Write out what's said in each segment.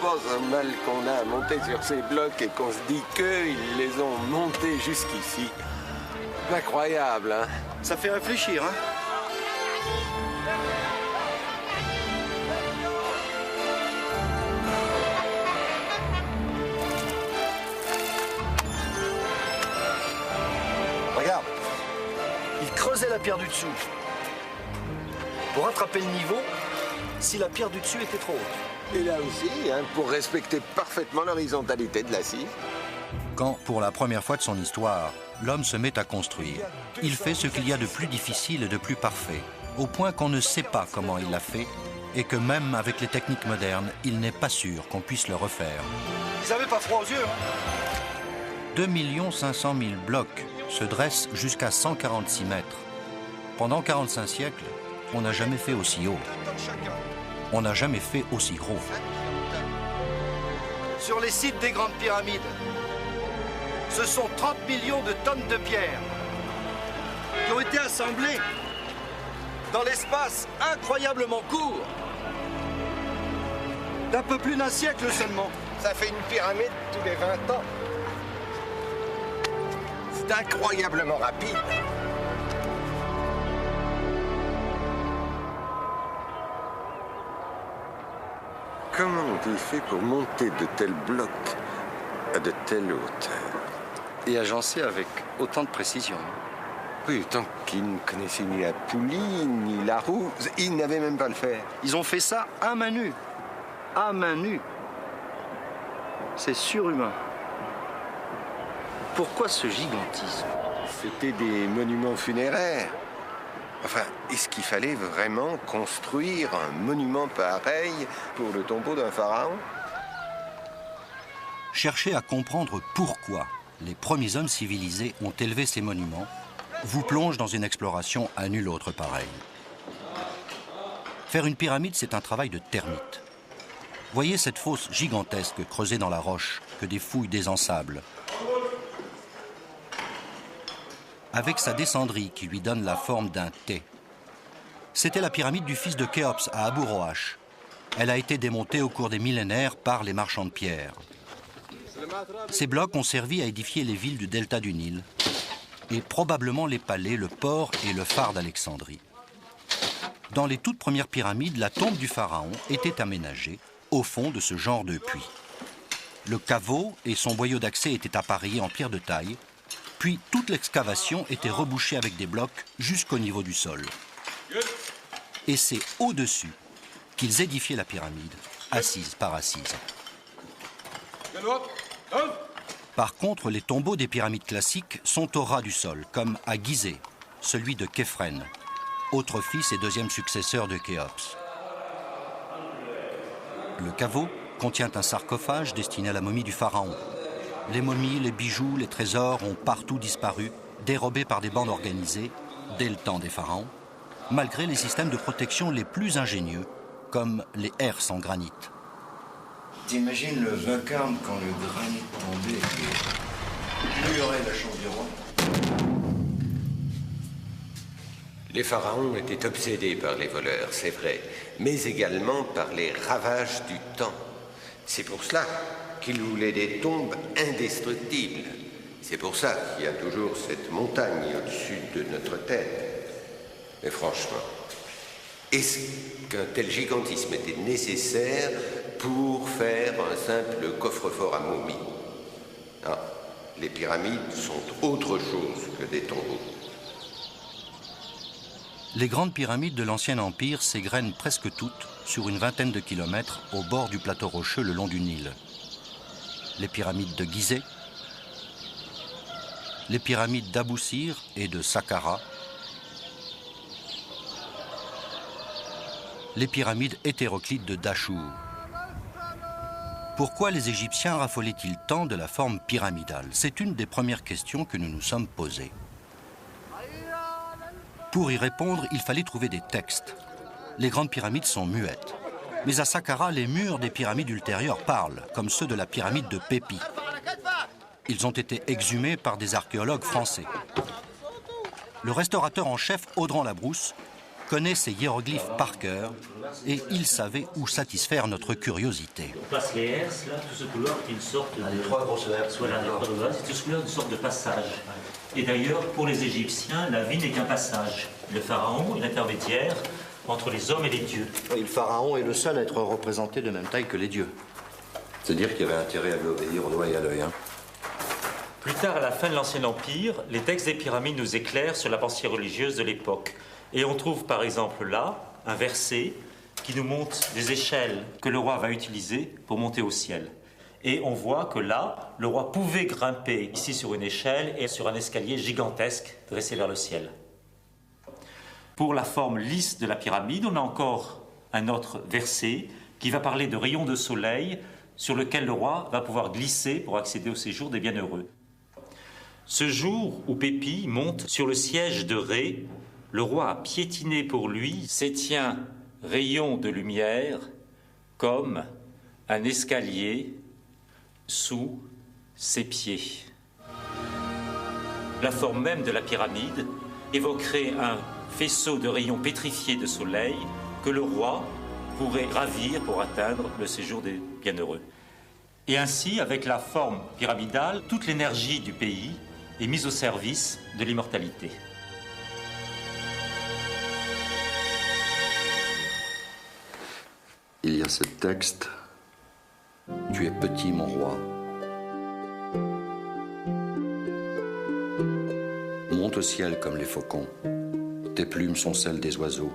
pas un mal qu'on a à monter sur ces blocs et qu'on se dit qu'ils les ont montés jusqu'ici. Incroyable, hein? Ça fait réfléchir, hein? Regarde, ils creusaient la pierre du dessous pour rattraper le niveau si la pierre du dessus était trop haute. Et là aussi, hein, pour respecter parfaitement l'horizontalité de l'assise. Quand, pour la première fois de son histoire, l'homme se met à construire, il fait ce qu'il y a de plus difficile et de plus parfait, au point qu'on ne sait pas comment il l'a fait, et que même avec les techniques modernes, il n'est pas sûr qu'on puisse le refaire. Ils n'avaient pas froid aux yeux, hein? 2 500 000 blocs se dressent jusqu'à 146 mètres. Pendant 45 siècles, on n'a jamais fait aussi haut. On n'a jamais fait aussi gros. Sur les sites des grandes pyramides, ce sont 30 millions de tonnes de pierre qui ont été assemblées dans l'espace incroyablement court d'un peu plus d'un siècle seulement. Ça fait une pyramide tous les 20 ans. C'est incroyablement rapide. Comment ont-ils fait pour monter de tels blocs à de telles hauteurs? Et agencé avec autant de précision. Oui, tant qu'ils ne connaissaient ni la poulie, ni la roue, ils n'avaient même pas le faire. Ils ont fait ça à main nue. À main nue. C'est surhumain. Pourquoi ce gigantisme? C'était des monuments funéraires. Enfin, est-ce qu'il fallait vraiment construire un monument pareil pour le tombeau d'un pharaon? Cherchez à comprendre pourquoi les premiers hommes civilisés ont élevé ces monuments vous plonge dans une exploration à nul autre pareil. Faire une pyramide, c'est un travail de termite. Voyez cette fosse gigantesque creusée dans la roche que des fouilles désensablent. Avec sa descendrie qui lui donne la forme d'un T. C'était la pyramide du fils de Khéops à Abu Roash. Elle a été démontée au cours des millénaires par les marchands de pierre. Ces blocs ont servi à édifier les villes du delta du Nil et probablement les palais, le port et le phare d'Alexandrie. Dans les toutes premières pyramides, la tombe du pharaon était aménagée au fond de ce genre de puits. Le caveau et son boyau d'accès étaient appareillés en pierre de taille, puis toute l'excavation était rebouchée avec des blocs jusqu'au niveau du sol. Et c'est au-dessus qu'ils édifiaient la pyramide, assise par assise. Par contre, les tombeaux des pyramides classiques sont au ras du sol, comme à Gizeh, celui de Képhren, autre fils et deuxième successeur de Khéops. Le caveau contient un sarcophage destiné à la momie du pharaon. Les momies, les bijoux, les trésors ont partout disparu, dérobés par des bandes organisées, dès le temps des pharaons, malgré les systèmes de protection les plus ingénieux, comme les herses en granit. T'imagines le vacarme quand le granit tombait et murait la chambre du roi? Les pharaons étaient obsédés par les voleurs, c'est vrai, mais également par les ravages du temps. C'est pour cela qu'ils voulaient des tombes indestructibles. C'est pour ça qu'il y a toujours cette montagne au-dessus de notre tête. Mais franchement, est-ce qu'un tel gigantisme était nécessaire pour faire un simple coffre-fort à momies? Non, les pyramides sont autre chose que des tombeaux. Les grandes pyramides de l'Ancien Empire s'égrènent presque toutes sur une vingtaine de kilomètres au bord du plateau rocheux le long du Nil. Les pyramides de Gizeh, les pyramides d'Abou Sir et de Saqqara, les pyramides hétéroclites de Dachour. Pourquoi les Égyptiens raffolaient-ils tant de la forme pyramidale? C'est une des premières questions que nous nous sommes posées. Pour y répondre, il fallait trouver des textes. Les grandes pyramides sont muettes. Mais à Saqqara, les murs des pyramides ultérieures parlent, comme ceux de la pyramide de Pépi. Ils ont été exhumés par des archéologues français. Le restaurateur en chef, Audran Labrousse, connaît ces hiéroglyphes par cœur et il savait où satisfaire notre curiosité. On passe les herses, là, tout ce couloir qui est une sorte de... Les 3 grosses herses. Voilà, les 3 grosses herses, c'est tout ce couloir une sorte de passage. Et d'ailleurs, pour les Égyptiens, la vie n'est qu'un passage. Le pharaon est l'intermédiaire entre les hommes et les dieux. Et le pharaon est le seul à être représenté de même taille que les dieux. C'est-à-dire qu'il y avait intérêt à lui obéir au doigt et à l'œil, hein. Plus tard, à la fin de l'Ancien Empire, les textes des pyramides nous éclairent sur la pensée religieuse de l'époque. Et on trouve par exemple là un verset qui nous montre des échelles que le roi va utiliser pour monter au ciel. Et on voit que là, le roi pouvait grimper ici sur une échelle et sur un escalier gigantesque dressé vers le ciel. Pour la forme lisse de la pyramide, on a encore un autre verset qui va parler de rayons de soleil sur lequel le roi va pouvoir glisser pour accéder au séjour des bienheureux. Ce jour où Pépi monte sur le siège de Ré, le roi a piétiné pour lui ces tiens rayons de lumière comme un escalier sous ses pieds. La forme même de la pyramide évoquerait un faisceau de rayons pétrifiés de soleil que le roi pourrait gravir pour atteindre le séjour des bienheureux. Et ainsi, avec la forme pyramidale, toute l'énergie du pays est mise au service de l'immortalité. Il y a ce texte. Tu es petit, mon roi. Monte au ciel comme les faucons. Tes plumes sont celles des oiseaux.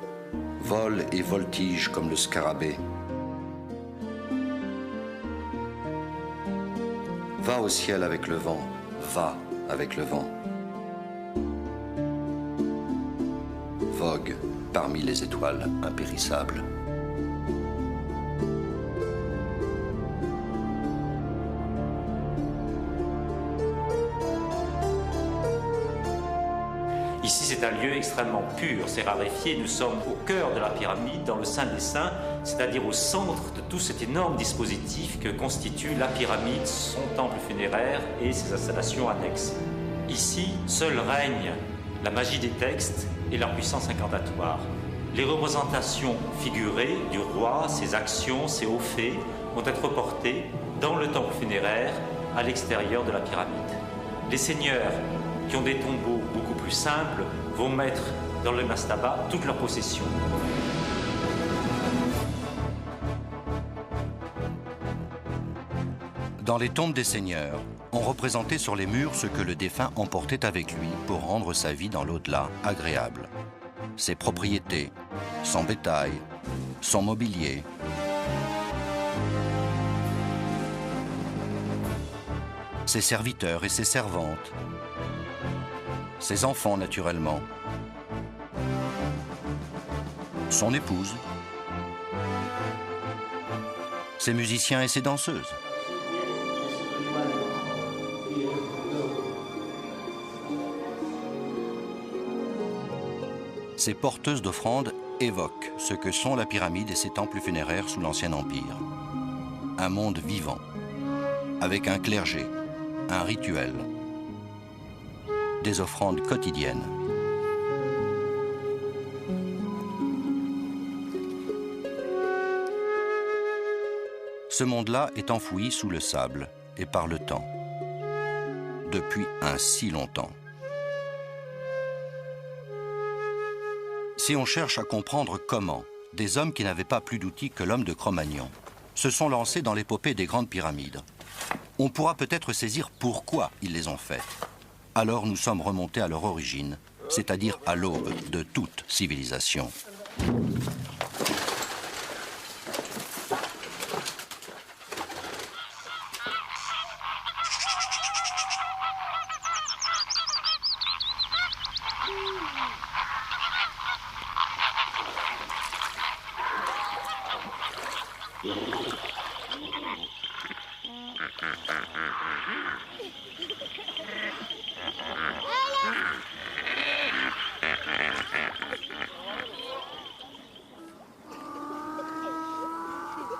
Vole et voltige comme le scarabée. Va au ciel avec le vent. Va avec le vent. Vogue parmi les étoiles impérissables. Ici, c'est un lieu extrêmement pur, c'est raréfié. Nous sommes au cœur de la pyramide, dans le Saint des Saints, c'est-à-dire au centre de tout cet énorme dispositif que constitue la pyramide, son temple funéraire et ses installations annexes. Ici, seule règne la magie des textes et leur puissance incantatoire. Les représentations figurées du roi, ses actions, ses hauts faits, vont être portées dans le temple funéraire, à l'extérieur de la pyramide. Les seigneurs qui ont des tombeaux beaucoup plus simples vont mettre dans le mastaba toutes leurs possessions. Dans les tombes des seigneurs, on représentait sur les murs ce que le défunt emportait avec lui pour rendre sa vie dans l'au-delà agréable. Ses propriétés, son bétail, son mobilier. Ses serviteurs et ses servantes. Ses enfants, naturellement. Son épouse. Ses musiciens et ses danseuses. Ces porteuses d'offrandes évoquent ce que sont la pyramide et ses temples funéraires sous l'Ancien Empire. Un monde vivant, avec un clergé, un rituel, des offrandes quotidiennes. Ce monde-là est enfoui sous le sable et par le temps, depuis un si longtemps. Si on cherche à comprendre comment des hommes qui n'avaient pas plus d'outils que l'homme de Cro-Magnon se sont lancés dans l'épopée des grandes pyramides, on pourra peut-être saisir pourquoi ils les ont faites. Alors nous sommes remontés à leur origine, c'est-à-dire à l'aube de toute civilisation.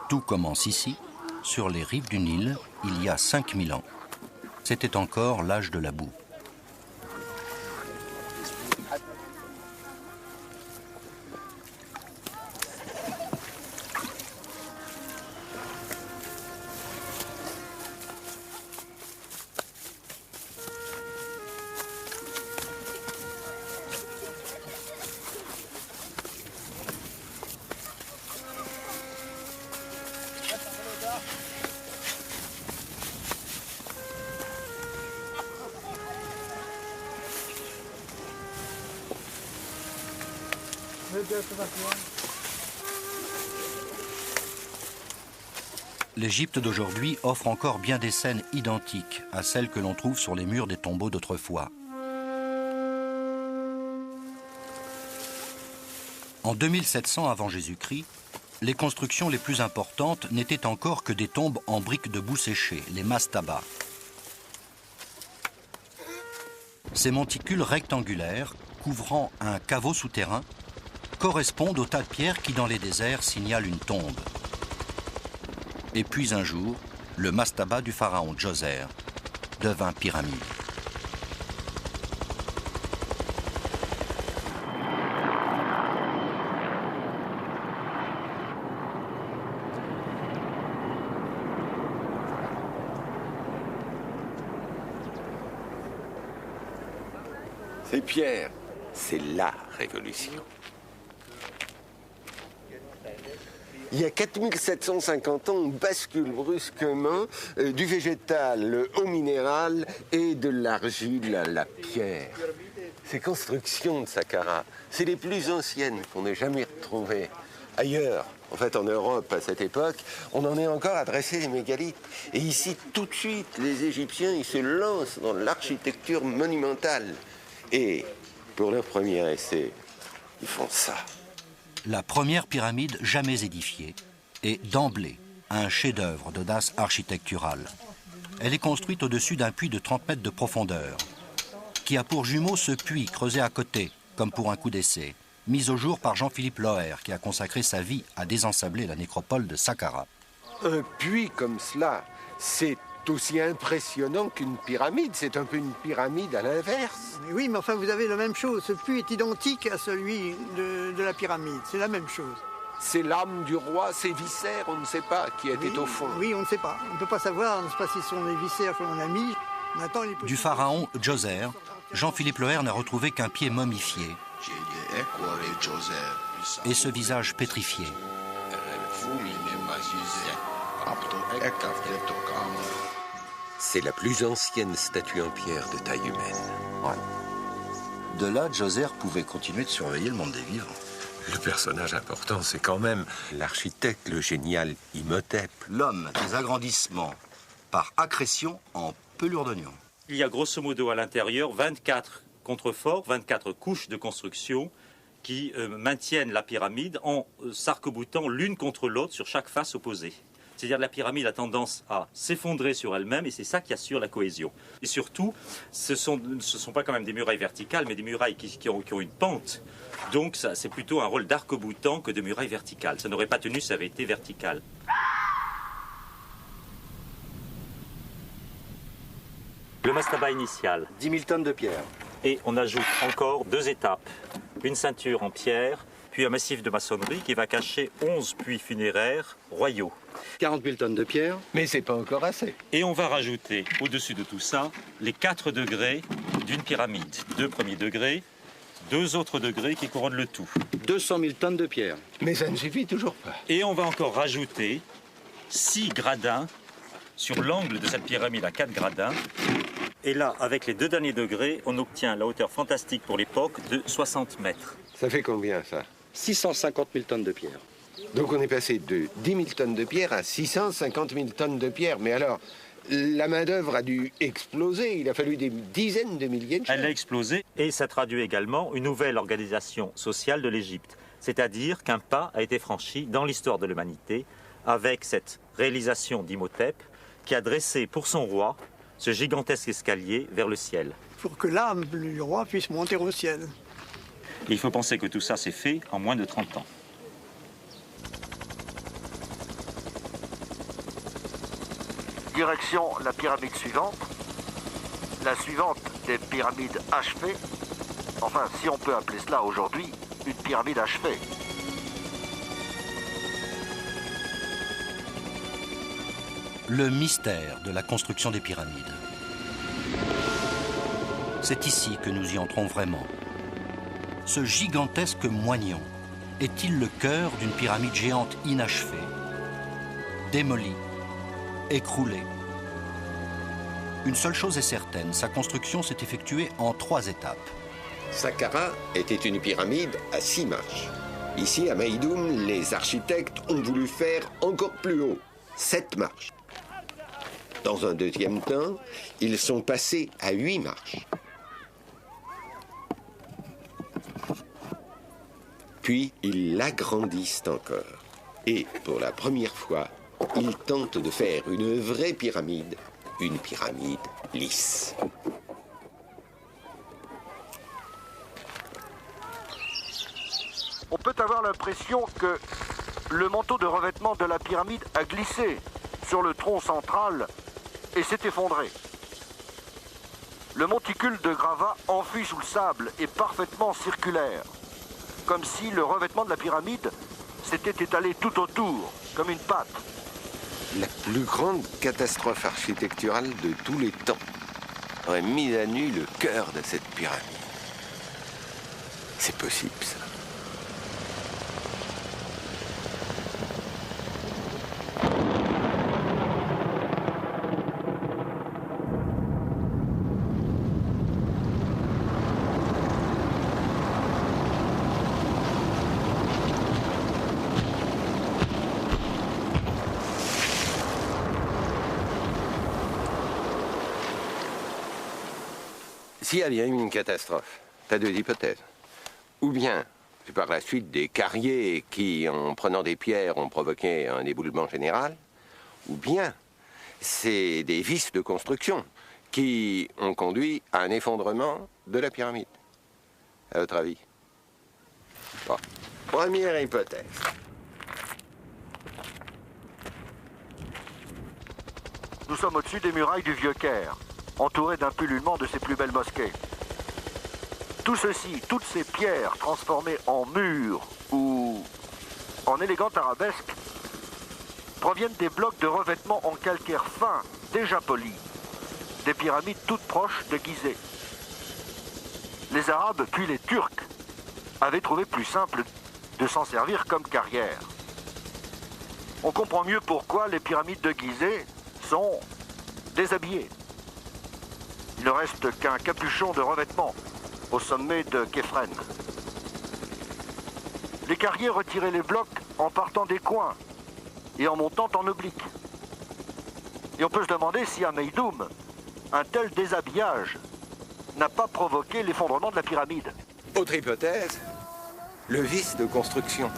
Tout commence ici, sur les rives du Nil, il y a 5000 ans. C'était encore l'âge de la boue. L'Égypte d'aujourd'hui offre encore bien des scènes identiques à celles que l'on trouve sur les murs des tombeaux d'autrefois. En 2700 avant Jésus-Christ, les constructions les plus importantes n'étaient encore que des tombes en briques de boue séchée, les mastabas. Ces monticules rectangulaires, couvrant un caveau souterrain, correspondent aux tas de pierres qui, dans les déserts, signalent une tombe. Et puis un jour, le mastaba du pharaon Djoser devint pyramide. Ces pierres, c'est la révolution. Il y a 4750 ans, on bascule brusquement du végétal au minéral et de l'argile à la pierre. Ces constructions de Saqqara, c'est les plus anciennes qu'on n'ait jamais retrouvées. Ailleurs, en fait en Europe à cette époque, on en est encore à dresser des mégalithes. Et ici, tout de suite, les Égyptiens, ils se lancent dans l'architecture monumentale. Et pour leur premier essai, ils font ça. La première pyramide jamais édifiée est d'emblée un chef-d'œuvre d'audace architecturale. Elle est construite au-dessus d'un puits de 30 mètres de profondeur, qui a pour jumeau ce puits creusé à côté, comme pour un coup d'essai, mis au jour par Jean-Philippe Loher, qui a consacré sa vie à désensabler la nécropole de Saqqara. Un puits comme cela, c'est aussi impressionnant qu'une pyramide. C'est un peu une pyramide à l'inverse. Oui, mais enfin, vous avez la même chose. Ce puits est identique à celui de la pyramide. C'est la même chose. C'est l'âme du roi, ses viscères, on ne sait pas qui était au fond. Oui, on ne sait pas. On ne peut pas savoir. On ne sait pas si ce sont les viscères que l'on a mis. Maintenant, du pharaon Djoser, Jean-Philippe Loher n'a retrouvé qu'un pied momifié et ce visage pétrifié. C'est la plus ancienne statue en pierre de taille humaine. Ouais. De là, Djoser pouvait continuer de surveiller le monde des vivants. Le personnage important, c'est quand même l'architecte, le génial Imhotep. L'homme des agrandissements par accrétion en pelure d'oignon. Il y a grosso modo à l'intérieur 24 contreforts, 24 couches de construction qui maintiennent la pyramide en s'arc-boutant l'une contre l'autre sur chaque face opposée. C'est-à-dire que la pyramide a tendance à s'effondrer sur elle-même et c'est ça qui assure la cohésion. Et surtout, ce ne sont pas quand même des murailles verticales, mais des murailles qui ont une pente. Donc c'est plutôt un rôle d'arc-boutant que de muraille verticale. Ça n'aurait pas tenu si ça avait été vertical. Le mastaba initial. 10 000 tonnes de pierre. Et on ajoute encore 2 étapes. Une ceinture en pierre, puis un massif de maçonnerie qui va cacher 11 puits funéraires royaux. 40 000 tonnes de pierre. Mais c'est pas encore assez. Et on va rajouter au-dessus de tout ça les 4 degrés d'une pyramide. 2 premiers degrés, 2 autres degrés qui couronnent le tout. 200 000 tonnes de pierre. Mais ça ne suffit toujours pas. Et on va encore rajouter 6 gradins sur l'angle de cette pyramide à 4 gradins. Et là, avec les 2 derniers degrés, on obtient la hauteur fantastique pour l'époque de 60 mètres. Ça fait combien, ça? 650 000 tonnes de pierre. Donc on est passé de 10 000 tonnes de pierre à 650 000 tonnes de pierre. Mais alors, la main-d'œuvre a dû exploser. Il a fallu des dizaines de milliers de gens. Elle a explosé et ça traduit également une nouvelle organisation sociale de l'Égypte. C'est-à-dire qu'un pas a été franchi dans l'histoire de l'humanité avec cette réalisation d'Imhotep qui a dressé pour son roi ce gigantesque escalier vers le ciel. Pour que l'âme du roi puisse monter au ciel. Et il faut penser que tout ça s'est fait en moins de 30 ans. Direction la pyramide suivante. La suivante des pyramides achevées. Enfin, si on peut appeler cela aujourd'hui une pyramide achevée. Le mystère de la construction des pyramides. C'est ici que nous y entrons vraiment. Ce gigantesque moignon est-il le cœur d'une pyramide géante inachevée, démolie, écroulée? Une seule chose est certaine, sa construction s'est effectuée en 3 étapes. Saqqara était une pyramide à 6 marches. Ici, à Meydoum, les architectes ont voulu faire encore plus haut, 7 marches. Dans un deuxième temps, ils sont passés à 8 marches. Puis, ils l'agrandissent encore. Et, pour la première fois, ils tentent de faire une vraie pyramide, une pyramide lisse. On peut avoir l'impression que le manteau de revêtement de la pyramide a glissé sur le tronc central et s'est effondré. Le monticule de gravats enfui sous le sable est parfaitement circulaire, comme si le revêtement de la pyramide s'était étalé tout autour, comme une pâte. La plus grande catastrophe architecturale de tous les temps aurait mis à nu le cœur de cette pyramide. C'est possible, ça. S'il y a bien eu une catastrophe, tu as 2 hypothèses. Ou bien, c'est par la suite des carriers qui, en prenant des pierres, ont provoqué un éboulement général. Ou bien, c'est des vices de construction qui ont conduit à un effondrement de la pyramide. À votre avis? Bon. Première hypothèse. Nous sommes au-dessus des murailles du Vieux-Caire, entourés d'un pullulement de ses plus belles mosquées. Tout ceci, toutes ces pierres transformées en murs ou en élégantes arabesques, proviennent des blocs de revêtement en calcaire fin, déjà polis, des pyramides toutes proches de Gizeh. Les Arabes, puis les Turcs, avaient trouvé plus simple de s'en servir comme carrière. On comprend mieux pourquoi les pyramides de Gizeh sont déshabillées. Il ne reste qu'un capuchon de revêtement au sommet de Képhren. Les carriers retiraient les blocs en partant des coins et en montant en oblique. Et on peut se demander si à Meydoum, un tel déshabillage n'a pas provoqué l'effondrement de la pyramide. Autre hypothèse, le vice de construction.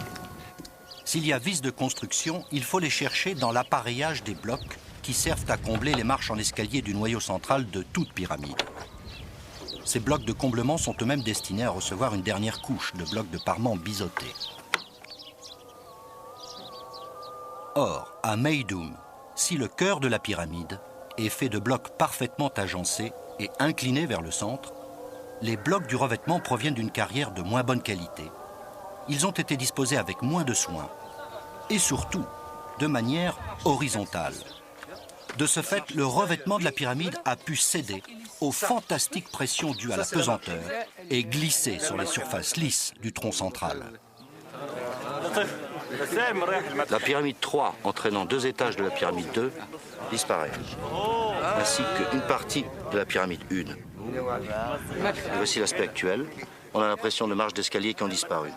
S'il y a vices de construction, il faut les chercher dans l'appareillage des blocs qui servent à combler les marches en escalier du noyau central de toute pyramide. Ces blocs de comblement sont eux-mêmes destinés à recevoir une dernière couche de blocs de parement biseautés. Or, à Meydoum, si le cœur de la pyramide est fait de blocs parfaitement agencés et inclinés vers le centre, les blocs du revêtement proviennent d'une carrière de moins bonne qualité. Ils ont été disposés avec moins de soin et surtout de manière horizontale. De ce fait, le revêtement de la pyramide a pu céder aux fantastiques pressions dues à la pesanteur et glisser sur les surfaces lisses du tronc central. La pyramide 3, entraînant 2 étages de la pyramide 2, disparaît, ainsi qu'une partie de la pyramide 1. Et voici l'aspect actuel. On a l'impression de marches d'escalier qui ont disparu.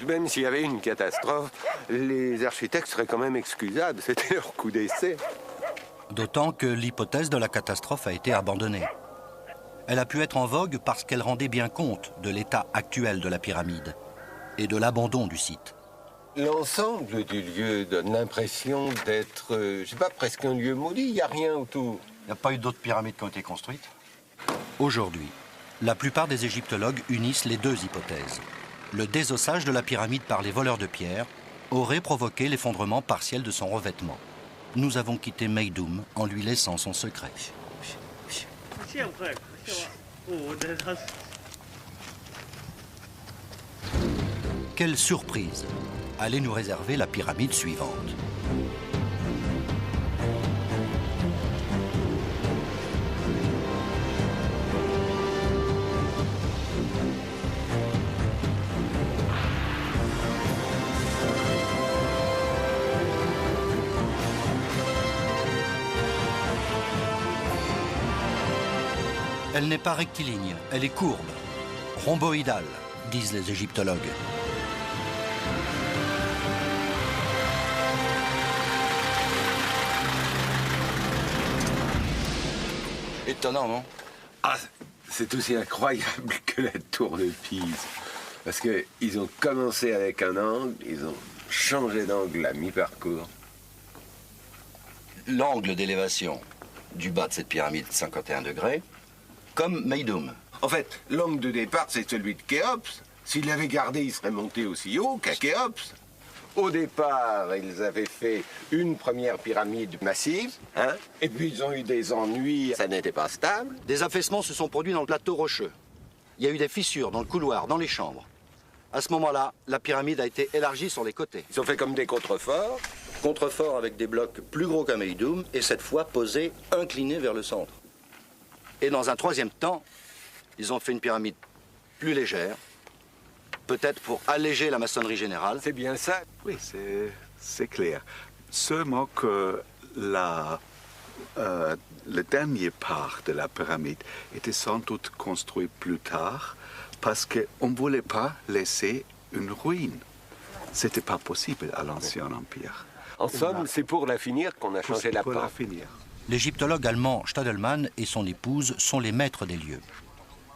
Même s'il y avait une catastrophe, les architectes seraient quand même excusables. C'était leur coup d'essai. D'autant que l'hypothèse de la catastrophe a été abandonnée. Elle a pu être en vogue parce qu'elle rendait bien compte de l'état actuel de la pyramide et de l'abandon du site. L'ensemble du lieu donne l'impression d'être, je sais pas, presque un lieu maudit. Il n'y a rien autour. Il n'y a pas eu d'autres pyramides qui ont été construites? Aujourd'hui, la plupart des égyptologues unissent les 2 hypothèses. Le désossage de la pyramide par les voleurs de pierre aurait provoqué l'effondrement partiel de son revêtement. Nous avons quitté Meydoum en lui laissant son secret. Quelle surprise allait nous réserver la pyramide suivante. Elle n'est pas rectiligne, elle est courbe, rhomboïdale, disent les égyptologues. Étonnant, non? Ah, c'est aussi incroyable que la tour de Pise. Parce qu'ils ont commencé avec un angle, ils ont changé d'angle à mi-parcours. L'angle d'élévation du bas de cette pyramide, 51 degrés, comme Meidum. En fait, l'angle de départ, c'est celui de Khéops. S'il l'avait gardé, il serait monté aussi haut qu'à Khéops. Au départ, ils avaient fait une première pyramide massive, hein, et puis ils ont eu des ennuis, ça n'était pas stable. Des affaissements se sont produits dans le plateau rocheux. Il y a eu des fissures dans le couloir, dans les chambres. À ce moment-là, la pyramide a été élargie sur les côtés. Ils ont fait comme des contreforts. Contrefort avec des blocs plus gros qu'un Meidum, et cette fois posés, inclinés vers le centre. Et dans un troisième temps, ils ont fait une pyramide plus légère, peut-être pour alléger la maçonnerie générale. C'est bien ça. Oui, c'est clair. Seulement que le dernier part de la pyramide était sans doute construit plus tard parce qu'on ne voulait pas laisser une ruine. Ce n'était pas possible à l'Ancien Empire. En somme, c'est pour la finir qu'on a changé la Pour pente. la finir. L'égyptologue allemand Stadelmann et son épouse sont les maîtres des lieux.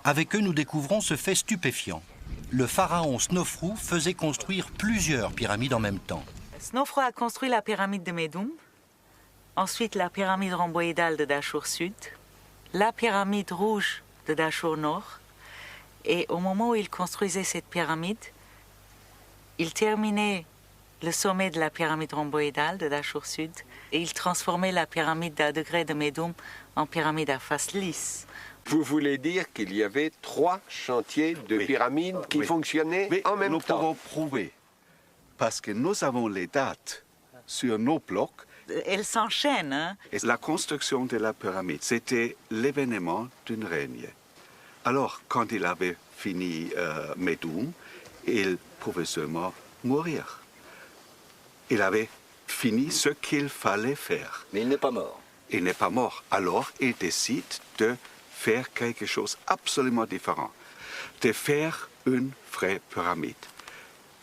Avec eux, nous découvrons ce fait stupéfiant. Le pharaon Snofrou faisait construire plusieurs pyramides en même temps. Snofrou a construit la pyramide de Médoum, ensuite la pyramide rhomboïdale de Dachour Sud, la pyramide rouge de Dachour Nord, et au moment où il construisait cette pyramide, il terminait le sommet de la pyramide rhomboïdale de Dachour Sud et il transformait la pyramide à degrés de Médoum en pyramide à face lisse. Vous voulez dire qu'il y avait 3 chantiers de pyramides qui fonctionnaient en même nous temps? pouvons prouver, parce que nous avons les dates sur nos blocs. Elle s'enchaîne, hein? Et la construction de la pyramide, c'était l'événement d'un règne. Alors, quand il avait fini Médoum, il pouvait seulement mourir. Il avait fini ce qu'il fallait faire. Mais il n'est pas mort. Il n'est pas mort. Alors, il décide de faire quelque chose absolument différent. De faire une vraie pyramide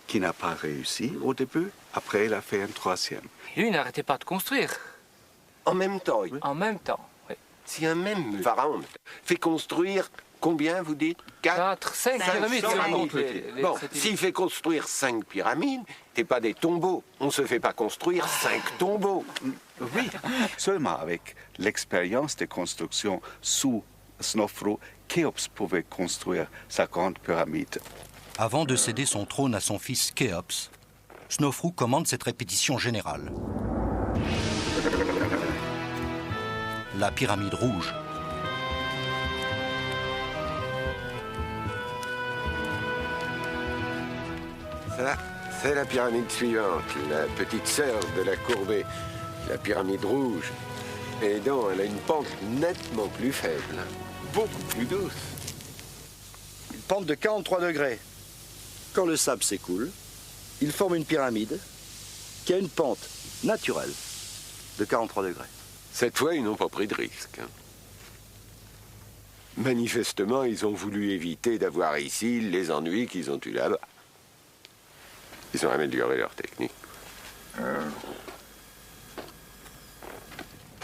qui n'a pas réussi au début. Après, il a fait une troisième. Lui, il n'arrêtait pas de construire. En même temps, oui. En même temps, oui. Si un même pharaon fait construire combien, vous dites? 4, 5 pyramides. si on compte Bon, satellites. s'il fait construire 5 pyramides, c'est pas des tombeaux. On se fait pas construire 5 tombeaux. Oui, seulement avec l'expérience de construction sous Snofrou, Khéops pouvait construire sa grande pyramide. Avant de céder son trône à son fils Khéops, Snofrou commande cette répétition générale. La pyramide rouge. Ça, c'est la pyramide suivante, la petite sœur de la courbée, la pyramide rouge. Et donc, elle a une pente nettement plus faible, beaucoup plus douce. Une pente de 43 degrés. Quand le sable s'écoule, il forme une pyramide qui a une pente naturelle de 43 degrés. Cette fois, ils n'ont pas pris de risque. Manifestement, ils ont voulu éviter d'avoir ici les ennuis qu'ils ont eus là-bas. Ils ont amélioré leur technique.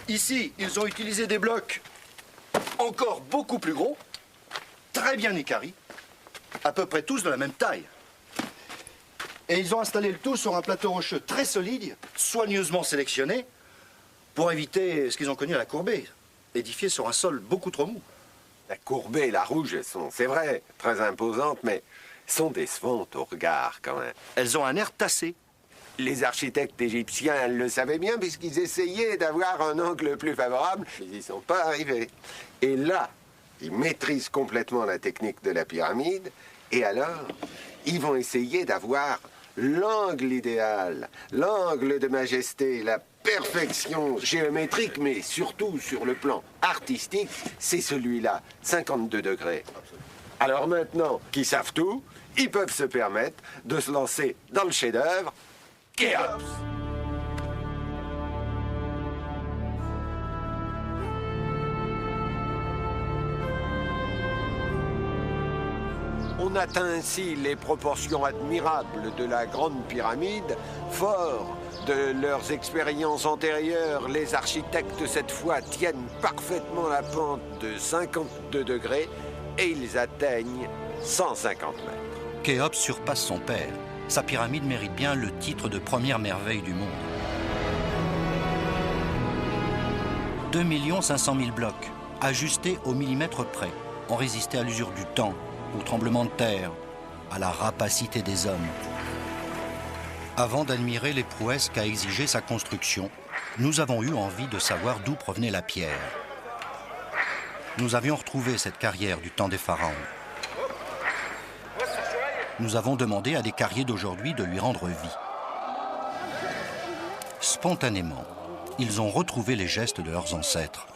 Ici, ils ont utilisé des blocs encore beaucoup plus gros, très bien équarris, à peu près tous de la même taille. Et ils ont installé le tout sur un plateau rocheux très solide, soigneusement sélectionné, pour éviter ce qu'ils ont connu à la courbée, édifié sur un sol beaucoup trop mou. La courbée et la rouge, elles sont, c'est vrai, très imposantes, mais sont décevantes au regard quand même. Elles ont un air tassé. Les architectes égyptiens le savaient bien puisqu'ils essayaient d'avoir un angle plus favorable. Ils n'y sont pas arrivés. Et là, ils maîtrisent complètement la technique de la pyramide. Et alors, ils vont essayer d'avoir l'angle idéal, l'angle de majesté, la perfection géométrique, mais surtout sur le plan artistique, c'est celui-là, 52 degrés. Alors maintenant qu'ils savent tout, ils peuvent se permettre de se lancer dans le chef-d'œuvre, Khéops. On atteint ainsi les proportions admirables de la Grande Pyramide, fort De leurs expériences antérieures, les architectes cette fois tiennent parfaitement la pente de 52 degrés et ils atteignent 150 mètres. Khéops surpasse son père. Sa pyramide mérite bien le titre de première merveille du monde. 2 500 000 blocs, ajustés au millimètre près, ont résisté à l'usure du temps, au tremblement de terre, à la rapacité des hommes. Avant d'admirer les prouesses qu'a exigé sa construction, nous avons eu envie de savoir d'où provenait la pierre. Nous avions retrouvé cette carrière du temps des pharaons. Nous avons demandé à des carriers d'aujourd'hui de lui rendre vie. Spontanément, ils ont retrouvé les gestes de leurs ancêtres.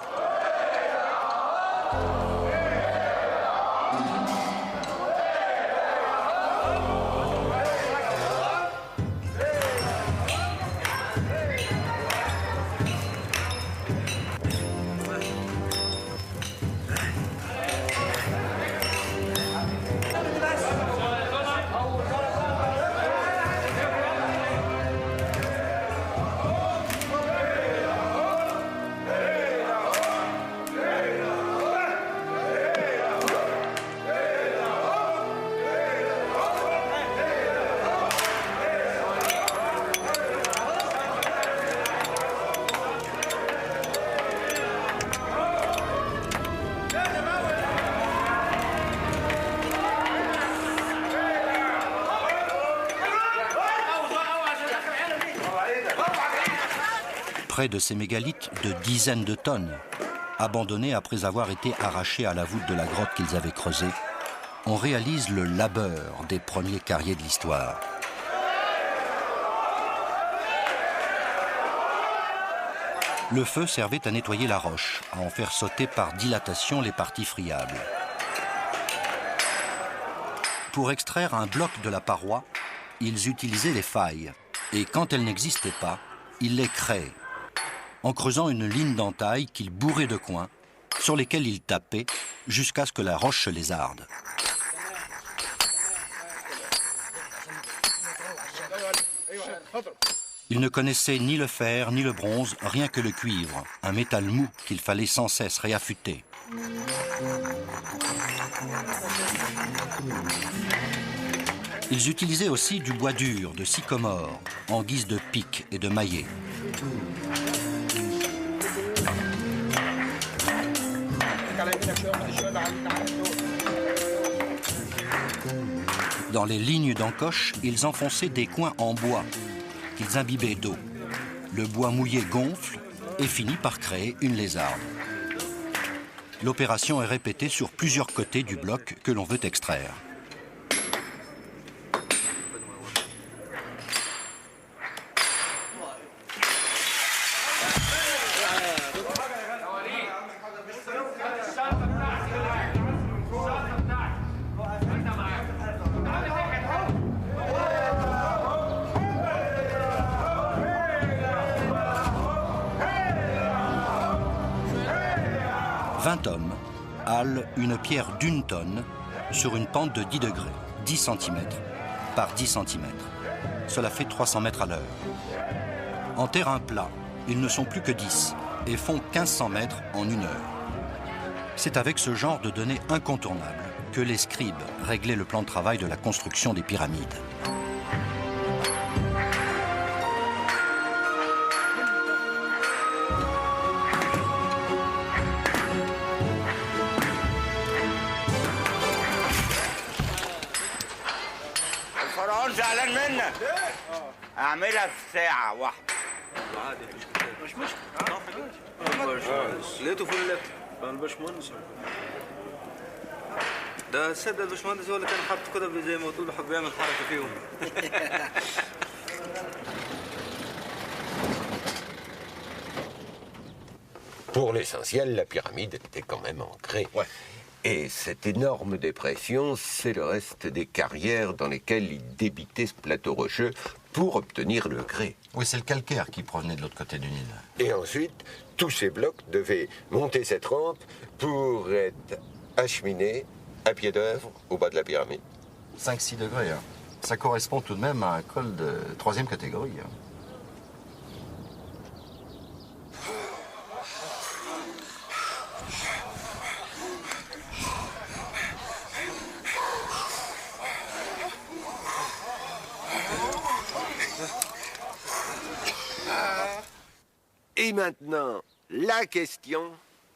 Près de ces mégalithes de dizaines de tonnes, abandonnés après avoir été arrachés à la voûte de la grotte qu'ils avaient creusée, on réalise le labeur des premiers carriers de l'histoire. Le feu servait à nettoyer la roche, à en faire sauter par dilatation les parties friables. Pour extraire un bloc de la paroi, ils utilisaient les failles, et quand elles n'existaient pas, ils les créaient, en creusant une ligne d'entaille qu'ils bourraient de coins, sur lesquels ils tapaient jusqu'à ce que la roche se lézarde. Ils ne connaissaient ni le fer ni le bronze, rien que le cuivre, un métal mou qu'il fallait sans cesse réaffûter. Ils utilisaient aussi du bois dur, de sycomore, en guise de pic et de maillet. Dans les lignes d'encoche, ils enfonçaient des coins en bois qu'ils imbibaient d'eau. Le bois mouillé gonfle et finit par créer une lézarde. L'opération est répétée sur plusieurs côtés du bloc que l'on veut extraire. Hommes halent une pierre d'une tonne sur une pente de 10 degrés, 10 cm par 10 cm. Cela fait 300 mètres à l'heure. En terrain plat, ils ne sont plus que 10 et font 1500 mètres en une heure. C'est avec ce genre de données incontournables que les scribes réglaient le plan de travail de la construction des pyramides. زعلان منك اعملها في ساعة واحدة مش مشكلة لقيته فين اللاب؟ الباشمهندس ده السيد الباشمهندس هو اللي كان حاطه كده زي ما تقول بحب يعمل حركة فيهم Pour l'essentiel, la pyramide était quand même ancrée. Ouais. Et cette énorme dépression, c'est le reste des carrières dans lesquelles ils débitaient ce plateau rocheux pour obtenir le grès. Oui, c'est le calcaire qui provenait de l'autre côté du Nil. Et ensuite, tous ces blocs devaient monter cette rampe pour être acheminés à pied d'œuvre au bas de la pyramide. 5-6 degrés, hein. Ça correspond tout de même à un col de 3e catégorie. Hein. maintenant, la question,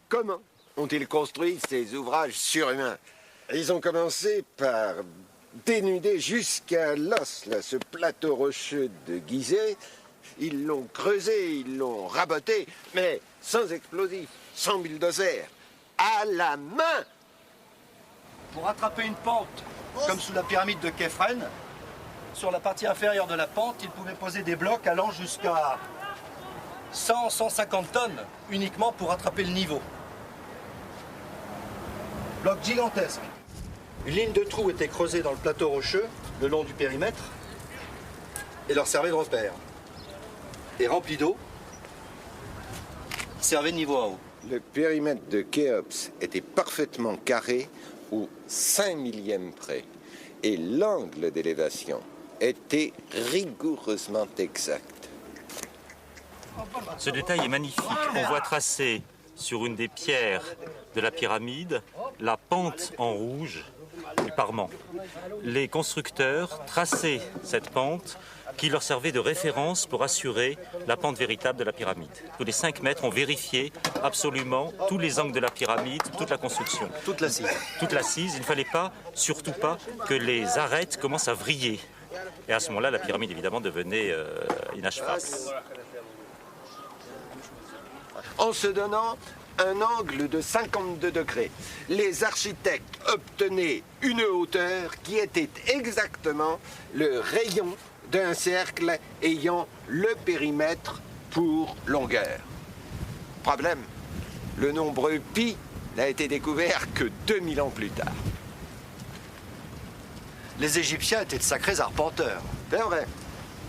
comment ont-ils construit ces ouvrages surhumains? Ils ont commencé par dénuder jusqu'à l'os ce plateau rocheux de Gizeh. Ils l'ont creusé, ils l'ont raboté, mais sans explosifs, sans bulldozer, à la main. Pour attraper une pente, comme sous la pyramide de Khéphren, sur la partie inférieure de la pente, ils pouvaient poser des blocs allant jusqu'à 100-150 tonnes, uniquement pour attraper le niveau. Bloc gigantesque. Une ligne de trous était creusée dans le plateau rocheux, le long du périmètre, et leur servait de repère. Et rempli d'eau, servait de niveau à eau. Le périmètre de Khéops était parfaitement carré au 5 millième près, et l'angle d'élévation était rigoureusement exact. Ce détail est magnifique. On voit tracé sur une des pierres de la pyramide la pente en rouge du parement. Les constructeurs traçaient cette pente qui leur servait de référence pour assurer la pente véritable de la pyramide. Tous les 5 mètres, on vérifiait absolument tous les angles de la pyramide, toute la construction. Toute l'assise. Toute l'assise. Il ne fallait pas, surtout pas, que les arêtes commencent à vriller. Et à ce moment-là, la pyramide, évidemment, devenait inachevable. En se donnant un angle de 52 degrés, les architectes obtenaient une hauteur qui était exactement le rayon d'un cercle ayant le périmètre pour longueur. Problème, le nombre pi n'a été découvert que 2000 ans plus tard. Les Égyptiens étaient de sacrés arpenteurs. C'est vrai.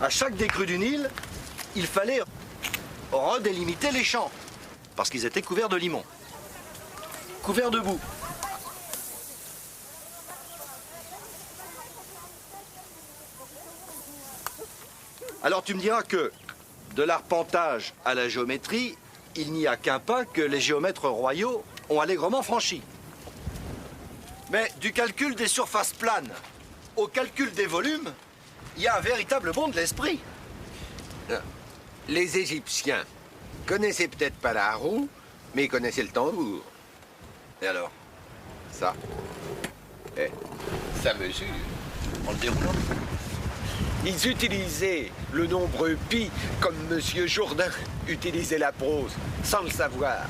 À chaque décrue du Nil, il fallait redélimiter les champs, parce qu'ils étaient couverts de limon, couverts de boue. Alors tu me diras que de l'arpentage à la géométrie, il n'y a qu'un pas que les géomètres royaux ont allègrement franchi. Mais du calcul des surfaces planes au calcul des volumes, il y a un véritable bond de l'esprit. Les Égyptiens connaissaient peut-être pas la roue, mais ils connaissaient le tambour. Et alors? Ça. Ça mesure. En le déroulant? Ils utilisaient le nombre pi comme M. Jourdain utilisait la prose, sans le savoir.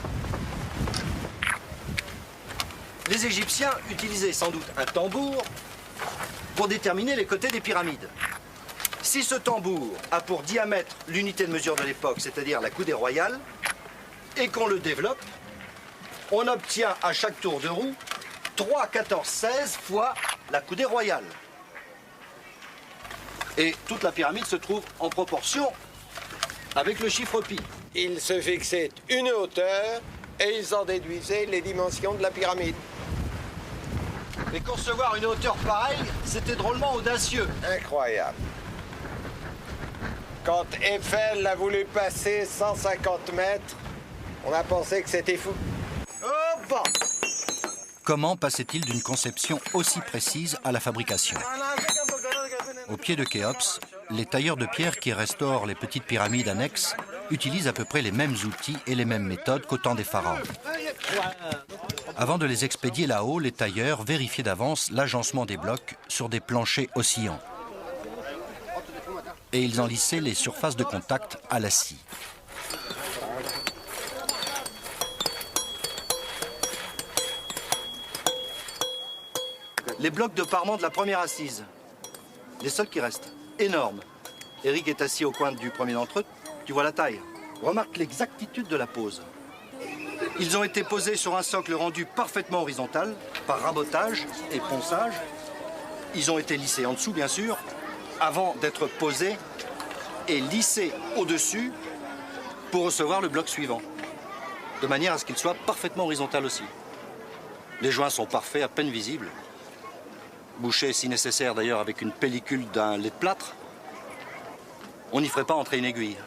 Les Égyptiens utilisaient sans doute un tambour pour déterminer les côtés des pyramides. Si ce tambour a pour diamètre l'unité de mesure de l'époque, c'est-à-dire la coudée royale, et qu'on le développe, on obtient à chaque tour de roue 3, 14, 16 fois la coudée royale. Et toute la pyramide se trouve en proportion avec le chiffre pi. Ils se fixaient une hauteur et ils en déduisaient les dimensions de la pyramide. Mais concevoir une hauteur pareille, c'était drôlement audacieux. Incroyable. Quand Eiffel a voulu passer 150 mètres, on a pensé que c'était fou. Hop! Comment passait-il d'une conception aussi précise à la fabrication? Au pied de Khéops, les tailleurs de pierre qui restaurent les petites pyramides annexes utilisent à peu près les mêmes outils et les mêmes méthodes qu'au temps des pharaons. Avant de les expédier là-haut, les tailleurs vérifiaient d'avance l'agencement des blocs sur des planchers oscillants. Et ils en lissaient les surfaces de contact à la scie. Les blocs de parement de la première assise, les seuls qui restent, énormes. Eric est assis au coin du premier d'entre eux, tu vois la taille. Remarque l'exactitude de la pose. Ils ont été posés sur un socle rendu parfaitement horizontal, par rabotage et ponçage. Ils ont été lissés en dessous, bien sûr, avant d'être posés et lissés au-dessus pour recevoir le bloc suivant, de manière à ce qu'il soit parfaitement horizontal aussi. Les joints sont parfaits, à peine visibles. Bouchés, si nécessaire d'ailleurs, avec une pellicule d'un lait de plâtre. On n'y ferait pas entrer une aiguille.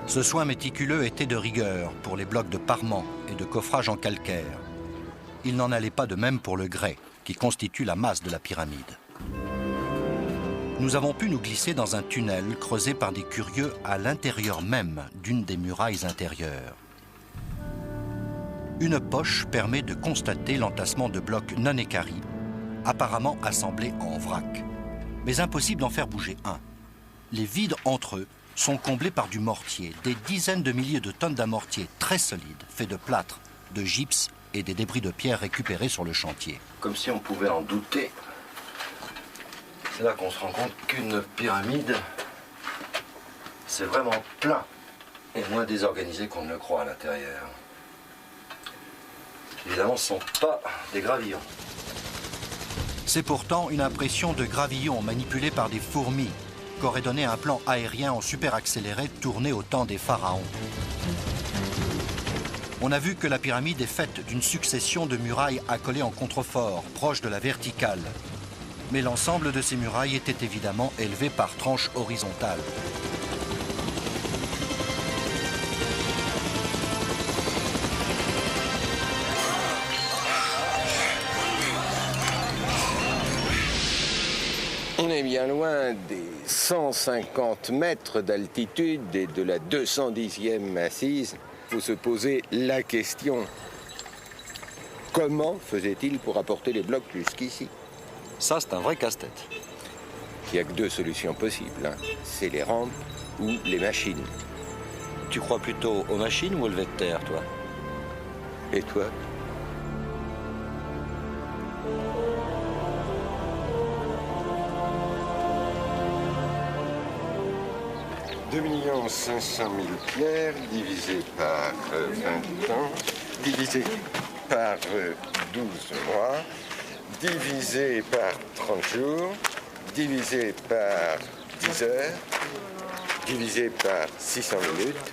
Ce soin méticuleux était de rigueur pour les blocs de parement et de coffrage en calcaire. Il n'en allait pas de même pour le grès, qui constitue la masse de la pyramide. nous avons pu nous glisser dans un tunnel creusé par des curieux à l'intérieur même d'une des murailles intérieures. Une poche permet de constater l'entassement de blocs non équarris, apparemment assemblés en vrac. Mais impossible d'en faire bouger un. Les vides entre eux sont comblés par du mortier, des dizaines de milliers de tonnes d'amortier très solides, faits de plâtre, de gypse et des débris de pierre récupérés sur le chantier. Comme si on pouvait en douter. C'est là qu'on se rend compte qu'une pyramide, c'est vraiment plein et moins désorganisé qu'on ne le croit à l'intérieur. Évidemment, ce ne sont pas des gravillons. C'est pourtant une impression de gravillon manipulé par des fourmis qu'aurait donné un plan aérien en superaccéléré tourné au temps des pharaons. On a vu que la pyramide est faite d'une succession de murailles accolées en contrefort, proches de la verticale. Mais l'ensemble de ces murailles était évidemment élevé par tranches horizontales. On est bien loin des 150 mètres d'altitude et de la 210e assise. Il faut se poser la question, comment faisait-il pour apporter les blocs jusqu'ici? Ça, c'est un vrai casse-tête. Il n'y a que deux solutions possibles, hein. C'est les rampes ou les machines. Tu crois plutôt aux machines ou aux levées de terre, toi? Et toi? 2 500 000 pierres divisé par 20 ans, divisé par 12 mois, divisé par 30 jours, divisé par 10 heures, divisé par 600 minutes.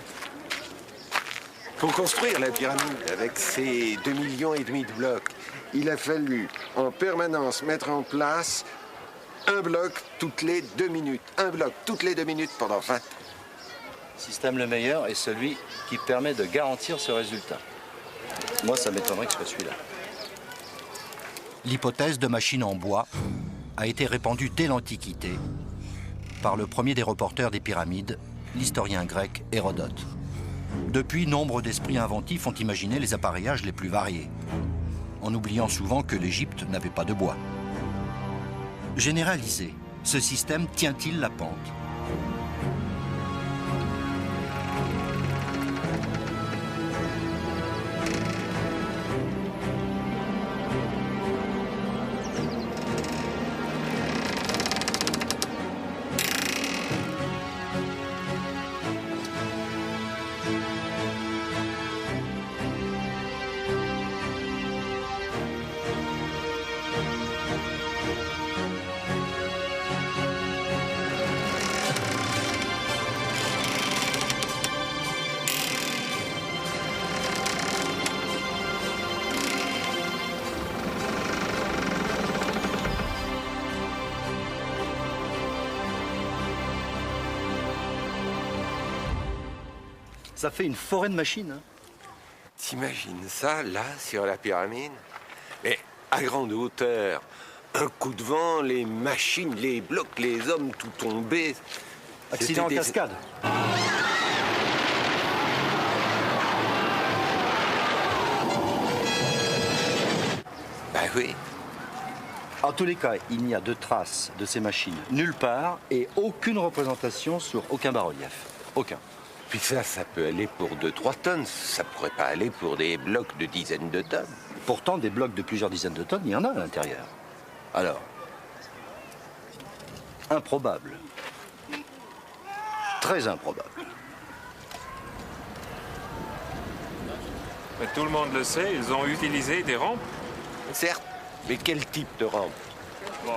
Pour construire la pyramide avec ses 2,5 millions de blocs, il a fallu en permanence mettre en place un bloc toutes les 2 minutes. Un bloc toutes les 2 minutes pendant 20 ans. Le système le meilleur est celui qui permet de garantir ce résultat. Moi, ça m'étonnerait que ce soit celui-là. L'hypothèse de machine en bois a été répandue dès l'Antiquité par le premier des reporters des pyramides, l'historien grec Hérodote. Depuis, nombre d'esprits inventifs ont imaginé les appareillages les plus variés, en oubliant souvent que l'Égypte n'avait pas de bois. Généralisé, ce système tient-il la pente ? Ça fait une forêt de machines. Hein. T'imagines ça, là, sur la pyramide? Mais à grande hauteur, un coup de vent, les machines, les blocs, les hommes, tout tombé. Accident en cascade. Ben oui. En tous les cas, il n'y a de traces de ces machines nulle part et aucune représentation sur aucun bas-relief. Aucun. Puis ça peut aller pour 2-3 tonnes. Ça pourrait pas aller pour des blocs de dizaines de tonnes. Pourtant, des blocs de plusieurs dizaines de tonnes, il y en a à l'intérieur. Alors, improbable. Très improbable. Mais tout le monde le sait, ils ont utilisé des rampes. Certes, mais quel type de rampe? Bon,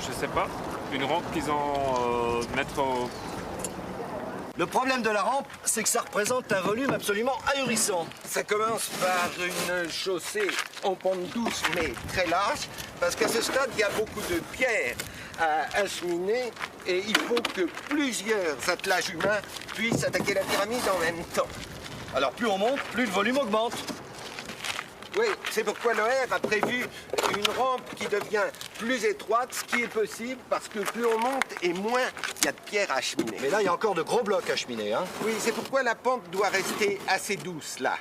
je sais pas. Une rampe qu'ils ont mettre au... Le problème de la rampe, c'est que ça représente un volume absolument ahurissant. Ça commence par une chaussée en pente douce, mais très large, parce qu'à ce stade, il y a beaucoup de pierres à acheminer, et il faut que plusieurs attelages humains puissent attaquer la pyramide en même temps. Alors plus on monte, plus le volume augmente. Oui, c'est pourquoi l'OR a prévu une rampe qui devient plus étroite, ce qui est possible parce que plus on monte et moins il y a de pierres à acheminer. Mais là, il y a encore de gros blocs à acheminer, hein? Oui, c'est pourquoi la pente doit rester assez douce, là.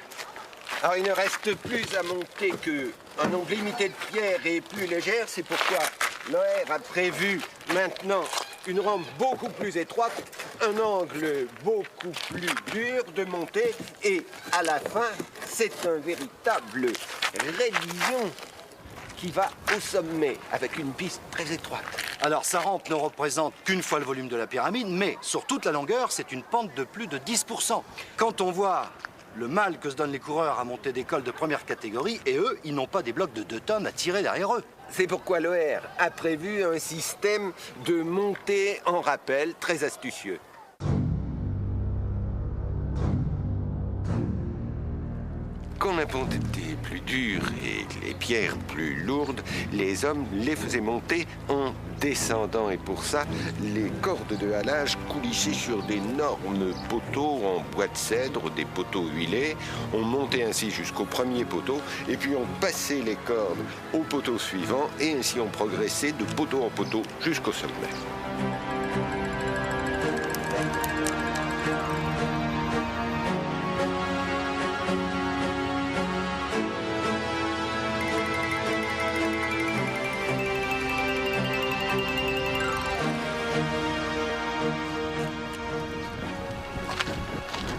Alors, il ne reste plus à monter qu'un nombre limité de pierres et plus légère. C'est pourquoi l'OR a prévu maintenant une rampe beaucoup plus étroite, un angle beaucoup plus dur de monter. Et à la fin, c'est un véritable révision qui va au sommet avec une piste très étroite. Alors, sa rampe ne représente qu'une fois le volume de la pyramide, mais sur toute la longueur, c'est une pente de plus de 10%. Quand on voit le mal que se donnent les coureurs à monter des cols de première catégorie, et eux, ils n'ont pas des blocs de 2 tonnes à tirer derrière eux. C'est pourquoi l'OR a prévu un système de montée en rappel très astucieux. Quand la pente était plus dure et les pierres plus lourdes, les hommes les faisaient monter en descendant. Et pour ça, les cordes de halage coulissaient sur d'énormes poteaux en bois de cèdre, des poteaux huilés. On montait ainsi jusqu'au premier poteau et puis on passait les cordes au poteau suivant et ainsi on progressait de poteau en poteau jusqu'au sommet.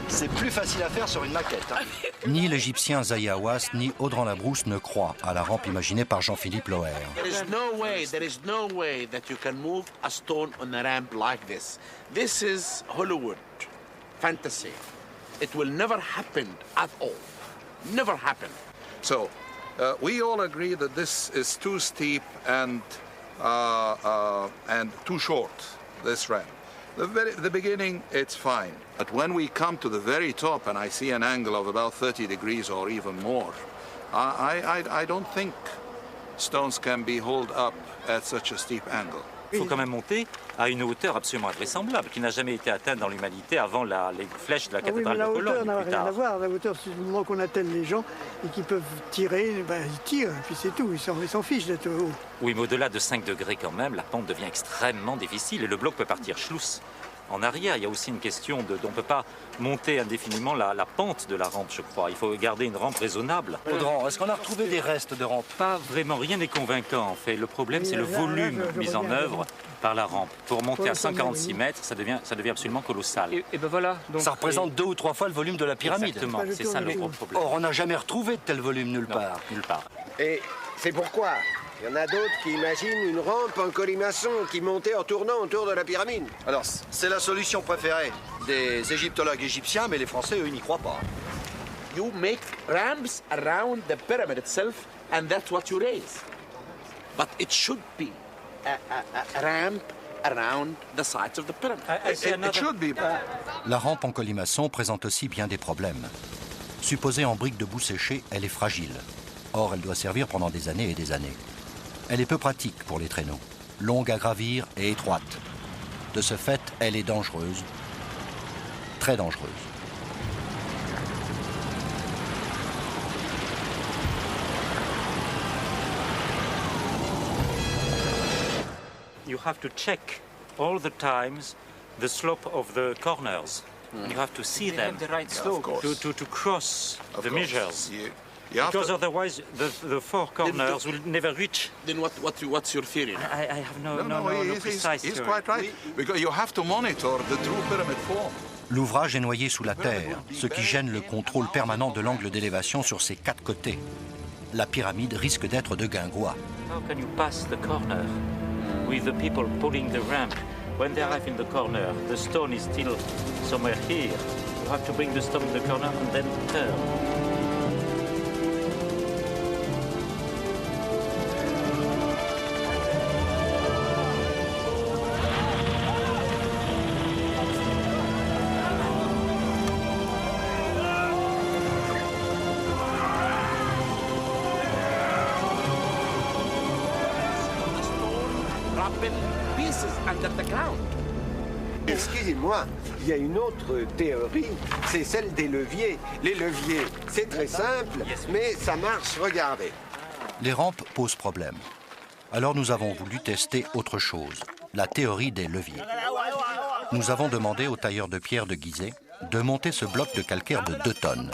C'est plus facile à faire sur une maquette. Hein. Ni l'Égyptien Zahi Hawass, ni Audran Labrousse ne croient à la rampe imaginée par Jean-Philippe Loher. There is no way that you can move a stone on a ramp like this. This is Hollywood fantasy. It will never happen at all. Never happen. So, we all agree that this is too steep and too short, this ramp. The beginning, it's fine. But when we come to the very top and I see an angle of about 30 degrees or even more, I don't think stones can be hauled up at such a steep angle. Il faut quand même monter à une hauteur absolument invraisemblable qui n'a jamais été atteinte dans l'humanité avant les flèches de la cathédrale de Cologne. La hauteur n'a plus rien tard. à voir. La hauteur, c'est du moment qu'on attelle les gens et qu'ils peuvent tirer, ben, ils tirent, et puis c'est tout. Ils s'en fichent d'être haut. Oui, mais au-delà de 5 degrés quand même, la pente devient extrêmement difficile et le bloc peut partir schlouss en arrière. Il y a aussi une question on ne peut pas monter indéfiniment la pente de la rampe, je crois. Il faut garder une rampe raisonnable. Audran, est-ce qu'on a retrouvé des restes de rampe? Pas vraiment, rien n'est convaincant en fait. Le problème, c'est le volume mis en œuvre par la rampe. Pour monter à 146 mètres, ça devient absolument colossal. Et ben voilà. Donc, ça représente 2 ou 3 fois le volume de la pyramide. Exactement, c'est ça le gros problème. Or, on n'a jamais retrouvé de tel volume nulle part. Nulle part. Et c'est pourquoi il y en a d'autres qui imaginent une rampe en colimaçon qui montait en tournant autour de la pyramide. Alors, c'est la solution préférée des égyptologues égyptiens, mais les Français, eux, n'y croient pas. You make ramps around the pyramid itself, and that's what you raise. But it should be a ramp around the sides of the pyramid. It should be. La rampe en colimaçon présente aussi bien des problèmes. Supposée en briques de boue séchée, elle est fragile. Or, elle doit servir pendant des années et des années. Elle est peu pratique pour les traîneaux, longue à gravir et étroite. De ce fait, elle est dangereuse, très dangereuse. You have to check all the times the slope of the corners. You have to see them the right slope. to cross the measures. to... Because otherwise the 4 corners will never reach. Then what's your theory? I have no precise he's theory. quite right. Because you have to monitor the true pyramid form. L'ouvrage est noyé sous la terre, ce qui gêne le contrôle permanent de l'angle d'élévation sur ses 4 côtés. La pyramide risque d'être de guingois. How can you pass the corner with the people pulling the ramp? When they arrive in the corner, the stone is still somewhere here. You have to bring the stone in the corner and then turn. Excusez-moi, il y a une autre théorie, c'est celle des leviers. Les leviers, c'est très simple, mais ça marche, regardez. Les rampes posent problème. Alors nous avons voulu tester autre chose, la théorie des leviers. Nous avons demandé au tailleur de pierre de Gizeh de monter ce bloc de calcaire de 2 tonnes.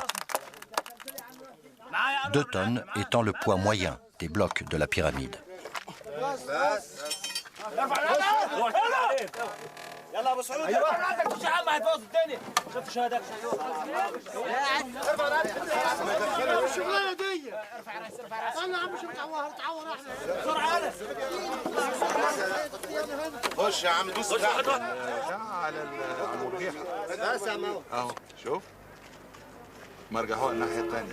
2 tonnes étant le poids moyen des blocs de la pyramide. خش يا عم دوس على المرجحة. اهو شوف مرجحوها الناحية الثانية.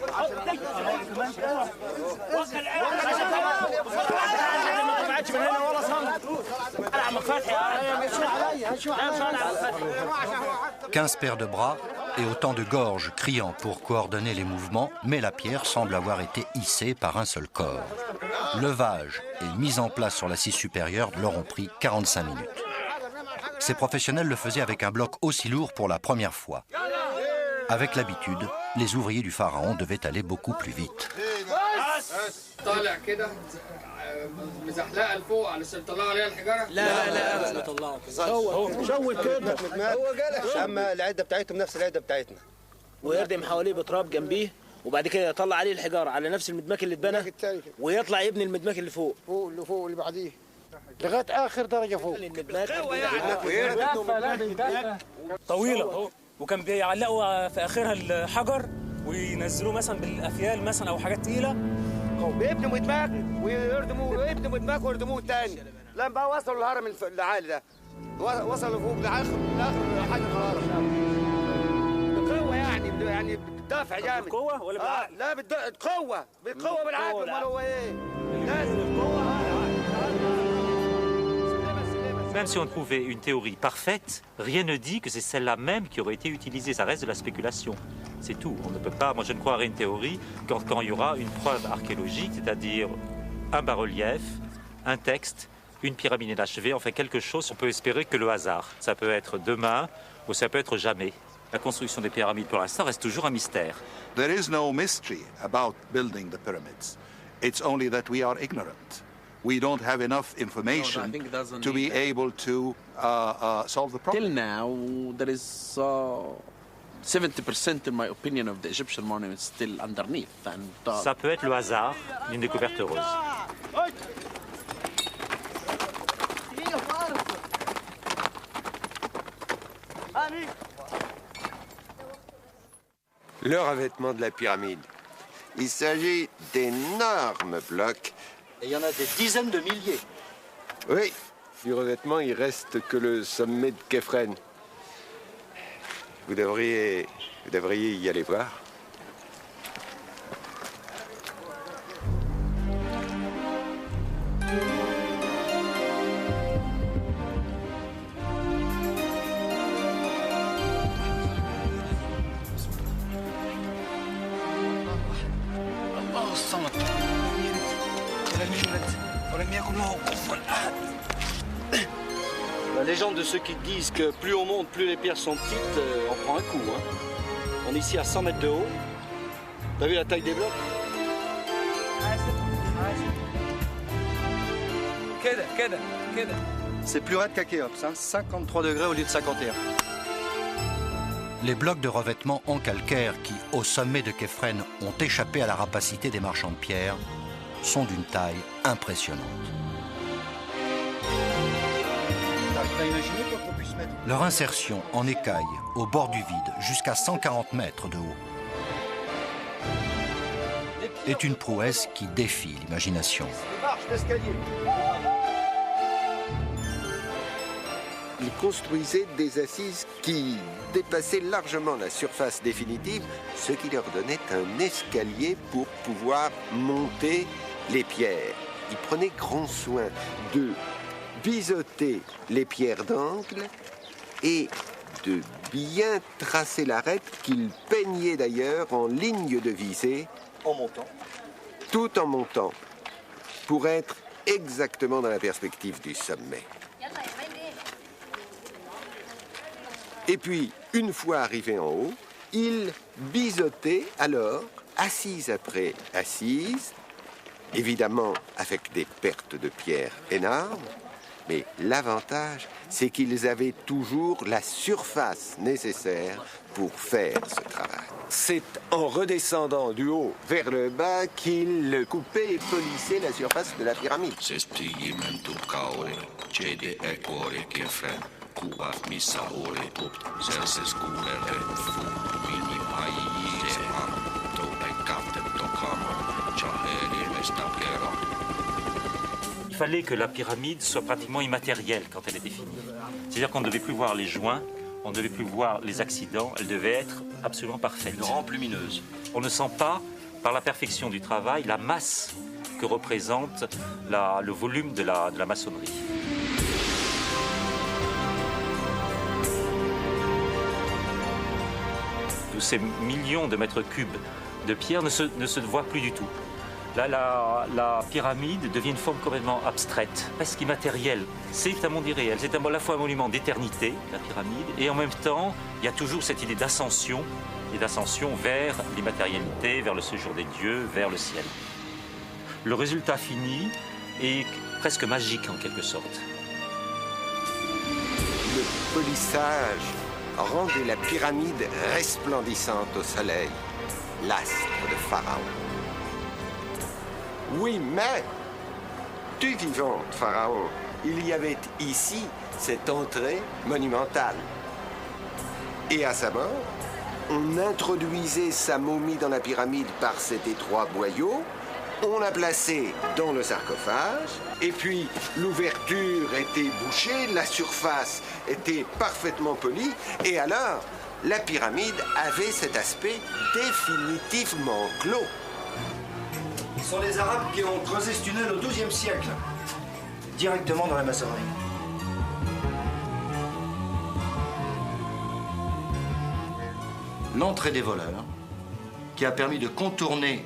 « 15 paires de bras et autant de gorges criant pour coordonner les mouvements, mais la pierre semble avoir été hissée par un seul corps. Levage et mise en place sur l'assise supérieure leur ont pris 45 minutes. Ces professionnels le faisaient avec un bloc aussi lourd pour la première fois. Avec l'habitude, les ouvriers du pharaon devaient aller beaucoup plus vite. ويردم حواليه بتراب جنبيه وبعد كده يطلع عليه الحجاره على نفس المدماك اللي اتبنى ويطلع يبني المدماك اللي فوق اللي بعديه لغايه اخر درجه فوق طويله وكان بيعلقوا في اخرها الحجر وينزلوه مثلا بالافيال مثلا او حاجات تقيله بيبنوا مدماك ويبنوا مدماك ويردموه تاني لما بقى وصلوا الهرم العالي ده وصلوا فوق لاخر حاجه الهرم بقوه يعني بالدافع جامد بقوه ولا بالعقل؟ لا بالقوه بالعقل امال هو ايه؟ لازم القوه. Même si on trouvait une théorie parfaite, rien ne dit que c'est celle-là même qui aurait été utilisée. Ça reste de la spéculation. C'est tout. On ne peut pas. Moi, je ne croirais une théorie quand il y aura une preuve archéologique, c'est-à-dire un bas-relief, un texte, une pyramide inachevée, enfin quelque chose. On peut espérer que le hasard. Ça peut être demain ou ça peut être jamais. La construction des pyramides, pour l'instant, reste toujours un mystère. There is no mystery about building the pyramids. It's only that we are ignorant. We don't have enough information to be able to solve the problem. Till now, there is 70%, in my opinion, of the Egyptian monuments still underneath. And ça peut être le hasard d'une découverte heureuse. Le revêtement de la pyramide. Il s'agit d'énormes blocs. Et il y en a des dizaines de milliers. Oui, du revêtement, il reste que le sommet de Képhren. Vous devriez y aller voir. La légende de ceux qui disent que plus on monte, plus les pierres sont petites, on prend un coup. Hein. On est ici à 100 mètres de haut. T'as vu la taille des blocs? C'est plus raide qu'à Khéops, hein. 53 degrés au lieu de 51. Les blocs de revêtement en calcaire qui, au sommet de Képhren, ont échappé à la rapacité des marchands de pierre, sont d'une taille impressionnante. Leur insertion en écaille, au bord du vide, jusqu'à 140 mètres de haut, est une prouesse qui défie l'imagination. Ils construisaient des assises qui dépassaient largement la surface définitive, ce qui leur donnait un escalier pour pouvoir monter les pierres. Ils prenaient grand soin de biseauter les pierres d'angle et de bien tracer l'arête qu'ils peignaient d'ailleurs en ligne de visée. En montant. Tout en montant, pour être exactement dans la perspective du sommet. Et puis, une fois arrivé en haut, il biseautait alors, assise après assise, évidemment avec des pertes de pierres énormes, mais l'avantage, c'est qu'ils avaient toujours la surface nécessaire pour faire ce travail. C'est en redescendant du haut vers le bas qu'ils coupaient et polissaient la surface de la pyramide. Il fallait que la pyramide soit pratiquement immatérielle quand elle était finie. C'est-à-dire qu'on ne devait plus voir les joints, on ne devait plus voir les accidents, elle devait être absolument parfaite. Une rampe lumineuse. On ne sent pas, par la perfection du travail, la masse que représente le volume de la maçonnerie. Tous ces millions de mètres cubes de pierre ne se voient plus du tout. Là, la pyramide devient une forme complètement abstraite, presque immatérielle. C'est un monde irréel, c'est à la fois un monument d'éternité, la pyramide, et en même temps, il y a toujours cette idée d'ascension, et d'ascension vers l'immatérialité, vers le séjour des dieux, vers le ciel. Le résultat fini est presque magique en quelque sorte. Le polissage rendait la pyramide resplendissante au soleil, l'astre de Pharaon. Oui, mais, du vivant de Pharaon, il y avait ici cette entrée monumentale. Et à sa mort, on introduisait sa momie dans la pyramide par cet étroit boyau, on la plaçait dans le sarcophage, et puis l'ouverture était bouchée, la surface était parfaitement polie, et alors la pyramide avait cet aspect définitivement clos. Ce sont les Arabes qui ont creusé ce tunnel au XIIe siècle, directement dans la maçonnerie. L'entrée des voleurs, qui a permis de contourner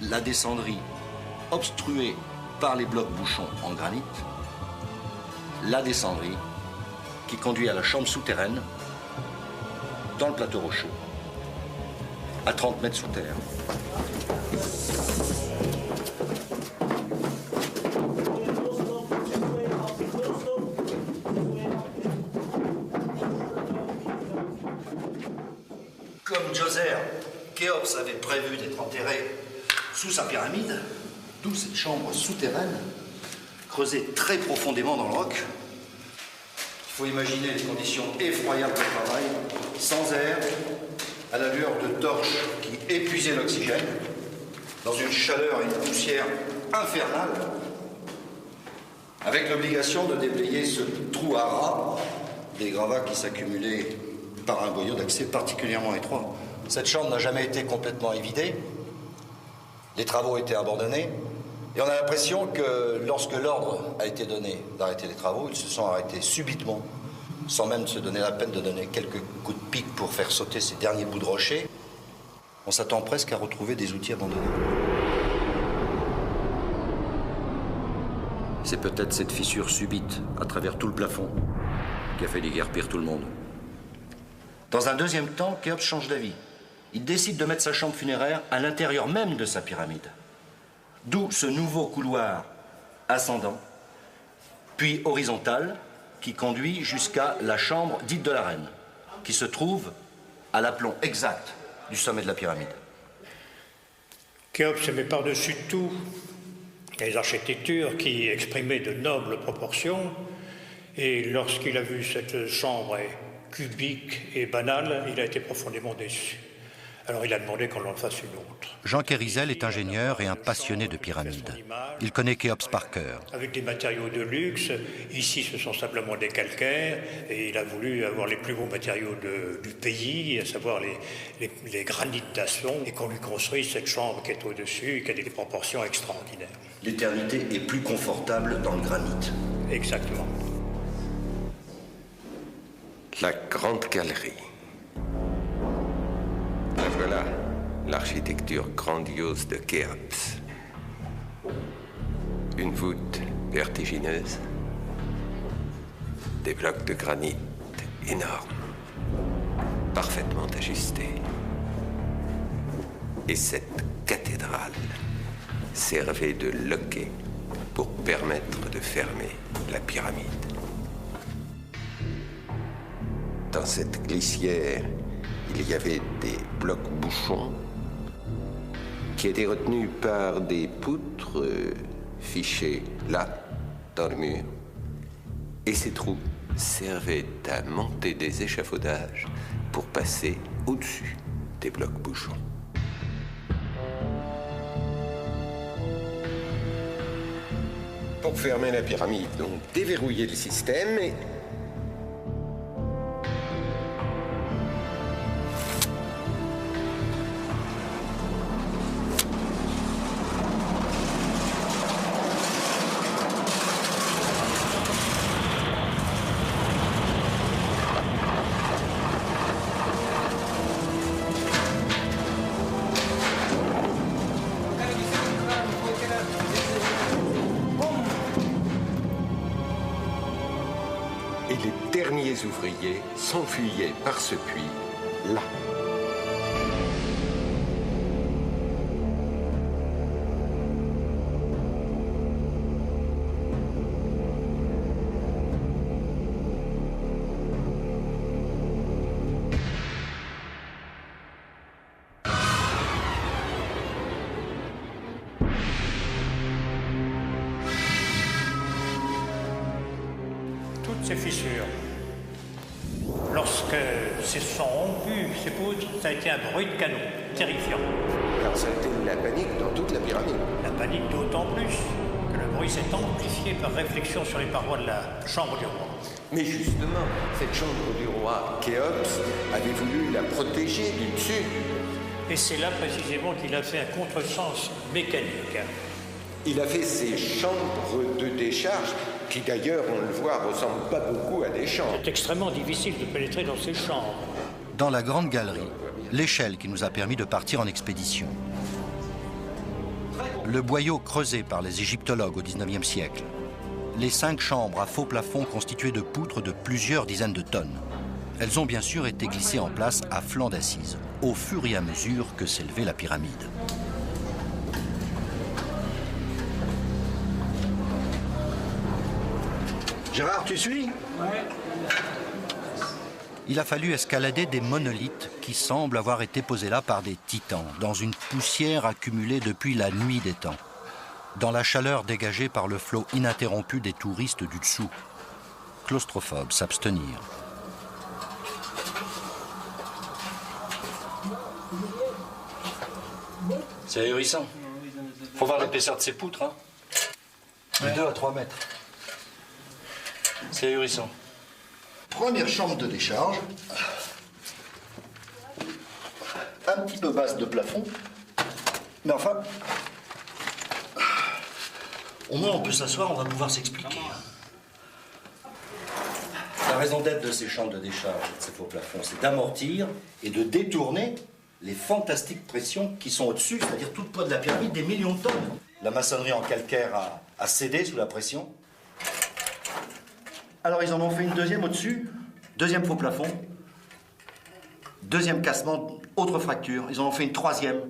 la descendrie obstruée par les blocs bouchons en granit, la descendrie qui conduit à la chambre souterraine dans le plateau rocheux, à 30 mètres sous terre. Comme Djoser, Khéops avait prévu d'être enterré sous sa pyramide, d'où cette chambre souterraine, creusée très profondément dans le roc. Il faut imaginer les conditions effroyables de travail, sans air, à la lueur de torches qui épuisaient l'oxygène, dans une chaleur et une poussière infernale, avec l'obligation de déblayer ce trou à ras des gravats qui s'accumulaient par un boyau d'accès particulièrement étroit. Cette chambre n'a jamais été complètement évidée. Les travaux étaient abandonnés. Et on a l'impression que lorsque l'ordre a été donné d'arrêter les travaux, ils se sont arrêtés subitement, sans même se donner la peine de donner quelques coups de pic pour faire sauter ces derniers bouts de rocher. On s'attend presque à retrouver des outils abandonnés. C'est peut-être cette fissure subite, à travers tout le plafond, qui a fait déguerpir tout le monde. Dans un deuxième temps, Khéops change d'avis. Il décide de mettre sa chambre funéraire à l'intérieur même de sa pyramide. D'où ce nouveau couloir ascendant, puis horizontal, qui conduit jusqu'à la chambre dite de la reine, qui se trouve à l'aplomb exact du sommet de la pyramide. Khéops aimait par-dessus tout les architectures qui exprimaient de nobles proportions, et lorsqu'il a vu cette chambre cubique et banale, il a été profondément déçu. Alors il a demandé qu'on en fasse une autre. Jean Kérisel est ingénieur et un passionné de pyramides. Il connaît Khéops par cœur. Avec des matériaux de luxe, ici ce sont simplement des calcaires, et il a voulu avoir les plus beaux matériaux du pays, à savoir les granites d'Asson, et qu'on lui construise cette chambre qui est au-dessus, qui a des proportions extraordinaires. L'éternité est plus confortable dans le granit. Exactement. La grande galerie. Et voilà l'architecture grandiose de Khéops. Une voûte vertigineuse, des blocs de granit énormes, parfaitement ajustée. Et cette cathédrale servait de loquet pour permettre de fermer la pyramide. Dans cette glissière, il y avait des blocs bouchons qui étaient retenus par des poutres fichées là, dans le mur. Et ces trous servaient à monter des échafaudages pour passer au-dessus des blocs bouchons. Pour fermer la pyramide, donc déverrouiller le système et... Les derniers ouvriers s'enfuyaient par ce puits, là. Toutes ces fissures, lorsque se sont rompus ces poutres, ça a été un bruit de canon terrifiant. Car ça a été la panique dans toute la pyramide. La panique d'autant plus que le bruit s'est amplifié par réflexion sur les parois de la chambre du roi. Mais justement, cette chambre du roi, Khéops avait voulu la protéger du dessus. Et c'est là précisément qu'il a fait un contresens mécanique. Il a fait ces chambres de décharge qui d'ailleurs, on le voit, ressemblent pas beaucoup à des chambres. C'est extrêmement difficile de pénétrer dans ces chambres. Dans la grande galerie, l'échelle qui nous a permis de partir en expédition. Le boyau creusé par les égyptologues au XIXe siècle. Les 5 chambres à faux plafond constituées de poutres de plusieurs dizaines de tonnes. Elles ont bien sûr été glissées en place à flanc d'assises, au fur et à mesure que s'élevait la pyramide. Gérard, tu suis? Ouais. Il a fallu escalader des monolithes qui semblent avoir été posés là par des titans, dans une poussière accumulée depuis la nuit des temps, dans la chaleur dégagée par le flot ininterrompu des touristes du dessous. Claustrophobes, s'abstenir. C'est ahurissant. Faut voir l'épaisseur de ces poutres, hein. De 2 à 3 mètres. C'est ahurissant. Première chambre de décharge. Un petit peu basse de plafond. Mais enfin, Au moins, on peut s'asseoir, on va pouvoir s'expliquer. La raison d'être de ces chambres de décharge, de ces faux plafonds, c'est d'amortir et de détourner les fantastiques pressions qui sont au-dessus, c'est-à-dire tout le poids de la pyramide, des millions de tonnes. La maçonnerie en calcaire a cédé sous la pression. Alors ils en ont fait une deuxième au-dessus, deuxième faux plafond, deuxième cassement, autre fracture. Ils en ont fait une troisième,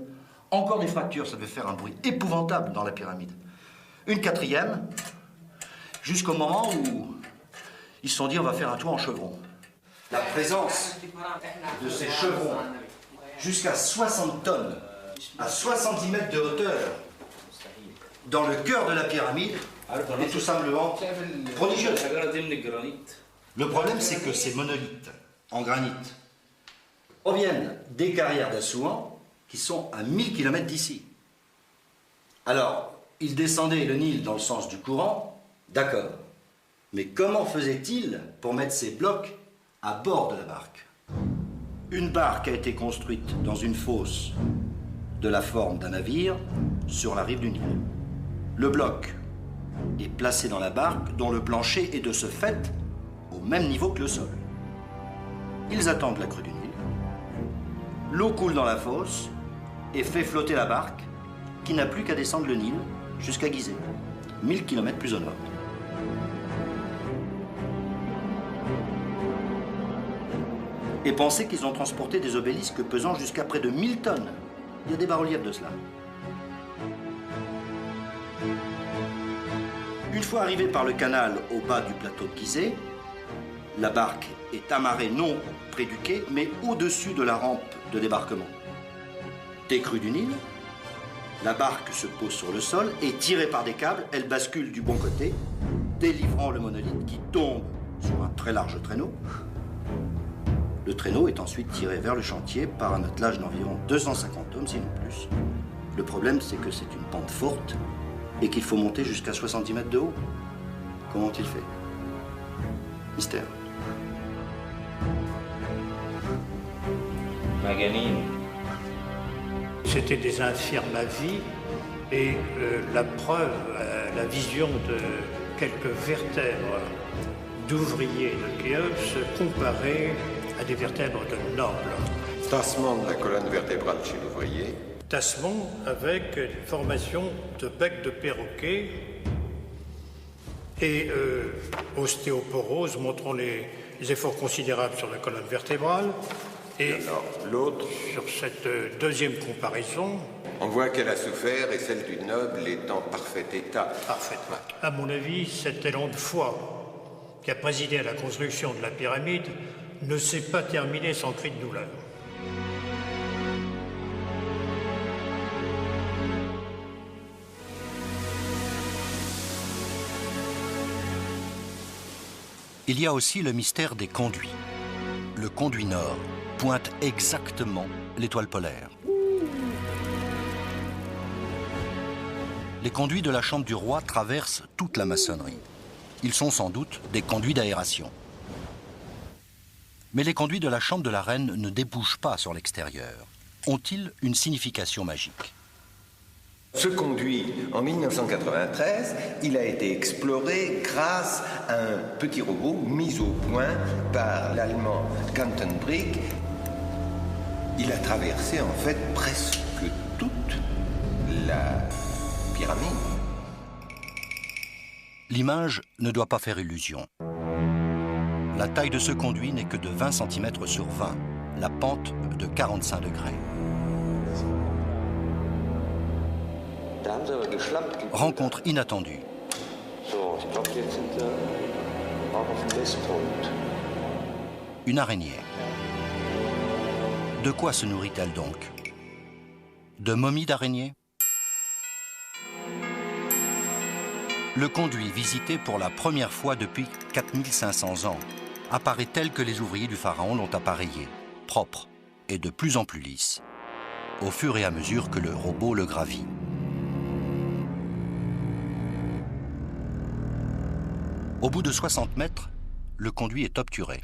encore des fractures, ça devait faire un bruit épouvantable dans la pyramide. Une quatrième, jusqu'au moment où ils se sont dit on va faire un toit en chevron. La présence de ces chevrons jusqu'à 60 tonnes, à 70 mètres de hauteur, dans le cœur de la pyramide, est tout simplement prodigieuse. Le problème, c'est que ces monolithes en granit proviennent des carrières d'Assouan qui sont à 1000 km d'ici. Alors, ils descendaient le Nil dans le sens du courant, d'accord. Mais comment faisait-il pour mettre ces blocs à bord de la barque? Une barque a été construite dans une fosse de la forme d'un navire sur la rive du Nil. Le bloc est placé dans la barque dont le plancher est de ce fait au même niveau que le sol. Ils attendent la crue du Nil. L'eau coule dans la fosse et fait flotter la barque qui n'a plus qu'à descendre le Nil jusqu'à Gizeh, 1000 km plus au nord. Et pensez qu'ils ont transporté des obélisques pesant jusqu'à près de 1000 tonnes. Il y a des bas-reliefs de cela. Une fois arrivé par le canal au bas du plateau de Gizeh, la barque est amarrée non près du quai, mais au-dessus de la rampe de débarquement. Décrue du Nil, la barque se pose sur le sol et, tirée par des câbles, elle bascule du bon côté, délivrant le monolithe qui tombe sur un très large traîneau. Le traîneau est ensuite tiré vers le chantier par un attelage d'environ 250 hommes, sinon plus. Le problème, c'est que c'est une pente forte et qu'il faut monter jusqu'à 70 mètres de haut. Comment ont-ils fait? Mystère. Maganine. C'était des infirmes à vie et la preuve, la vision de quelques vertèbres d'ouvriers de Khéops comparées à des vertèbres de nobles. Tassement de la colonne vertébrale chez l'ouvrier. Tassement avec une formation de bec de perroquet et ostéoporose montrant les efforts considérables sur la colonne vertébrale. Et alors, l'autre, sur cette deuxième comparaison, on voit qu'elle a souffert et celle du noble est en parfait état. Parfaitement. À mon avis, cet élan de foi qui a présidé à la construction de la pyramide ne s'est pas terminé sans cri de douleur. Il y a aussi le mystère des conduits. Le conduit nord pointe exactement l'étoile polaire. Les conduits de la chambre du roi traversent toute la maçonnerie. Ils sont sans doute des conduits d'aération. Mais les conduits de la chambre de la reine ne débouchent pas sur l'extérieur. Ont-ils une signification magique? Ce conduit, en 1993, il a été exploré grâce à un petit robot mis au point par l'allemand Gantenbrink. Il a traversé en fait presque toute la pyramide. L'image ne doit pas faire illusion. La taille de ce conduit n'est que de 20 cm sur 20, la pente de 45 degrés. Rencontre inattendue. Une araignée. De quoi se nourrit-elle donc? De momies d'araignées? Le conduit visité pour la première fois depuis 4500 ans apparaît tel que les ouvriers du pharaon l'ont appareillé, propre et de plus en plus lisse, au fur et à mesure que le robot le gravit. Au bout de 60 mètres, le conduit est obturé.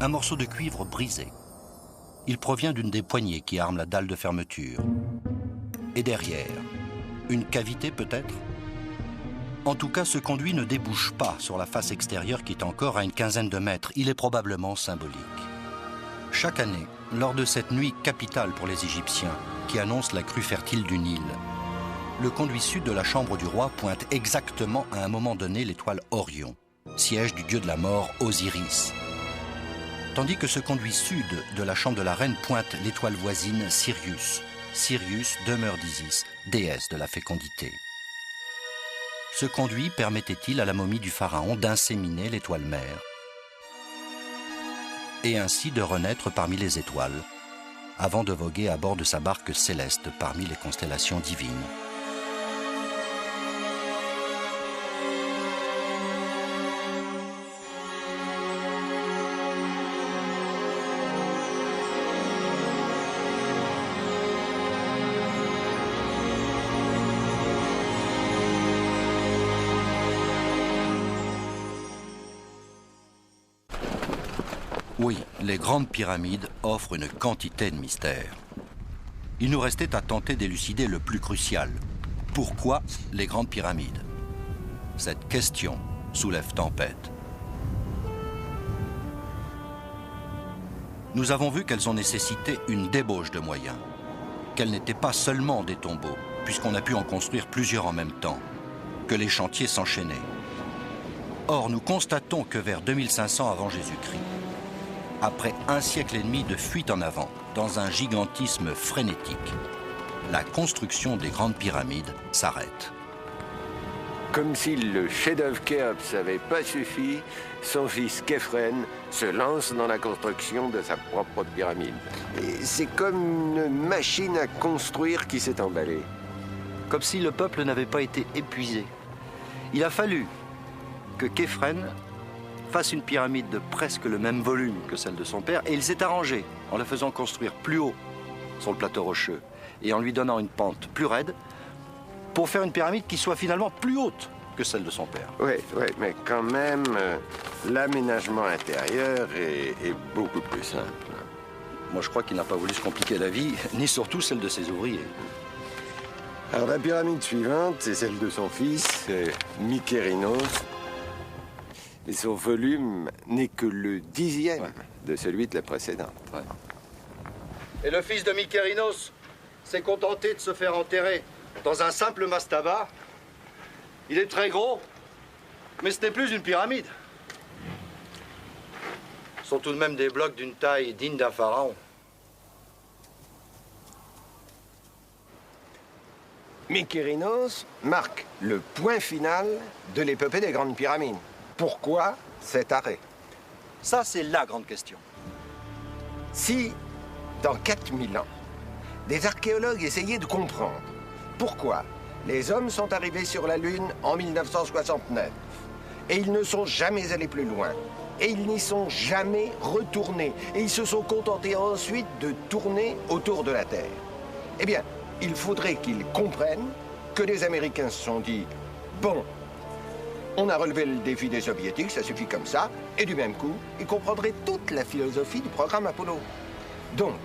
Un morceau de cuivre brisé. Il provient d'une des poignées qui arment la dalle de fermeture. Et derrière, une cavité peut-être? En tout cas, ce conduit ne débouche pas sur la face extérieure qui est encore à une quinzaine de mètres. Il est probablement symbolique. Chaque année, lors de cette nuit capitale pour les Égyptiens, qui annonce la crue fertile du Nil, le conduit sud de la chambre du roi pointe exactement à un moment donné l'étoile Orion, siège du dieu de la mort Osiris. Tandis que ce conduit sud de la chambre de la reine pointe l'étoile voisine Sirius. Sirius, demeure d'Isis, déesse de la fécondité. Ce conduit permettait-il à la momie du pharaon d'inséminer l'étoile mère et ainsi de renaître parmi les étoiles, avant de voguer à bord de sa barque céleste parmi les constellations divines. Oui, les grandes pyramides offrent une quantité de mystères. Il nous restait à tenter d'élucider le plus crucial. Pourquoi les grandes pyramides? Cette question soulève tempête. Nous avons vu qu'elles ont nécessité une débauche de moyens, qu'elles n'étaient pas seulement des tombeaux, puisqu'on a pu en construire plusieurs en même temps, que les chantiers s'enchaînaient. Or, nous constatons que vers 2500 avant Jésus-Christ, après un siècle et demi de fuite en avant, dans un gigantisme frénétique, la construction des grandes pyramides s'arrête. Comme si le chef-d'œuvre Khéops n'avait pas suffi, son fils Khéphren se lance dans la construction de sa propre pyramide. Et c'est comme une machine à construire qui s'est emballée. Comme si le peuple n'avait pas été épuisé. Il a fallu que Khéphren fasse une pyramide de presque le même volume que celle de son père, et il s'est arrangé en la faisant construire plus haut sur le plateau rocheux et en lui donnant une pente plus raide pour faire une pyramide qui soit finalement plus haute que celle de son père. Oui, mais quand même, l'aménagement intérieur est beaucoup plus simple. Moi, je crois qu'il n'a pas voulu se compliquer la vie, ni surtout celle de ses ouvriers. Alors, la pyramide suivante, c'est celle de son fils, Mykérinos. Et son volume n'est que le 10e de celui de la précédente. Ouais. Et le fils de Mykérinos s'est contenté de se faire enterrer dans un simple mastaba. Il est très gros, mais ce n'est plus une pyramide. Ce sont tout de même des blocs d'une taille digne d'un pharaon. Mykérinos marque le point final de l'épopée des grandes pyramides. Pourquoi cet arrêt? Ça, c'est la grande question. Si, dans 4000 ans, des archéologues essayaient de comprendre pourquoi les hommes sont arrivés sur la Lune en 1969 et ils ne sont jamais allés plus loin, et ils n'y sont jamais retournés, et ils se sont contentés ensuite de tourner autour de la Terre, eh bien, il faudrait qu'ils comprennent que les Américains se sont dit « Bon, on a relevé le défi des Soviétiques, ça suffit comme ça », et du même coup, ils comprendraient toute la philosophie du programme Apollo. Donc,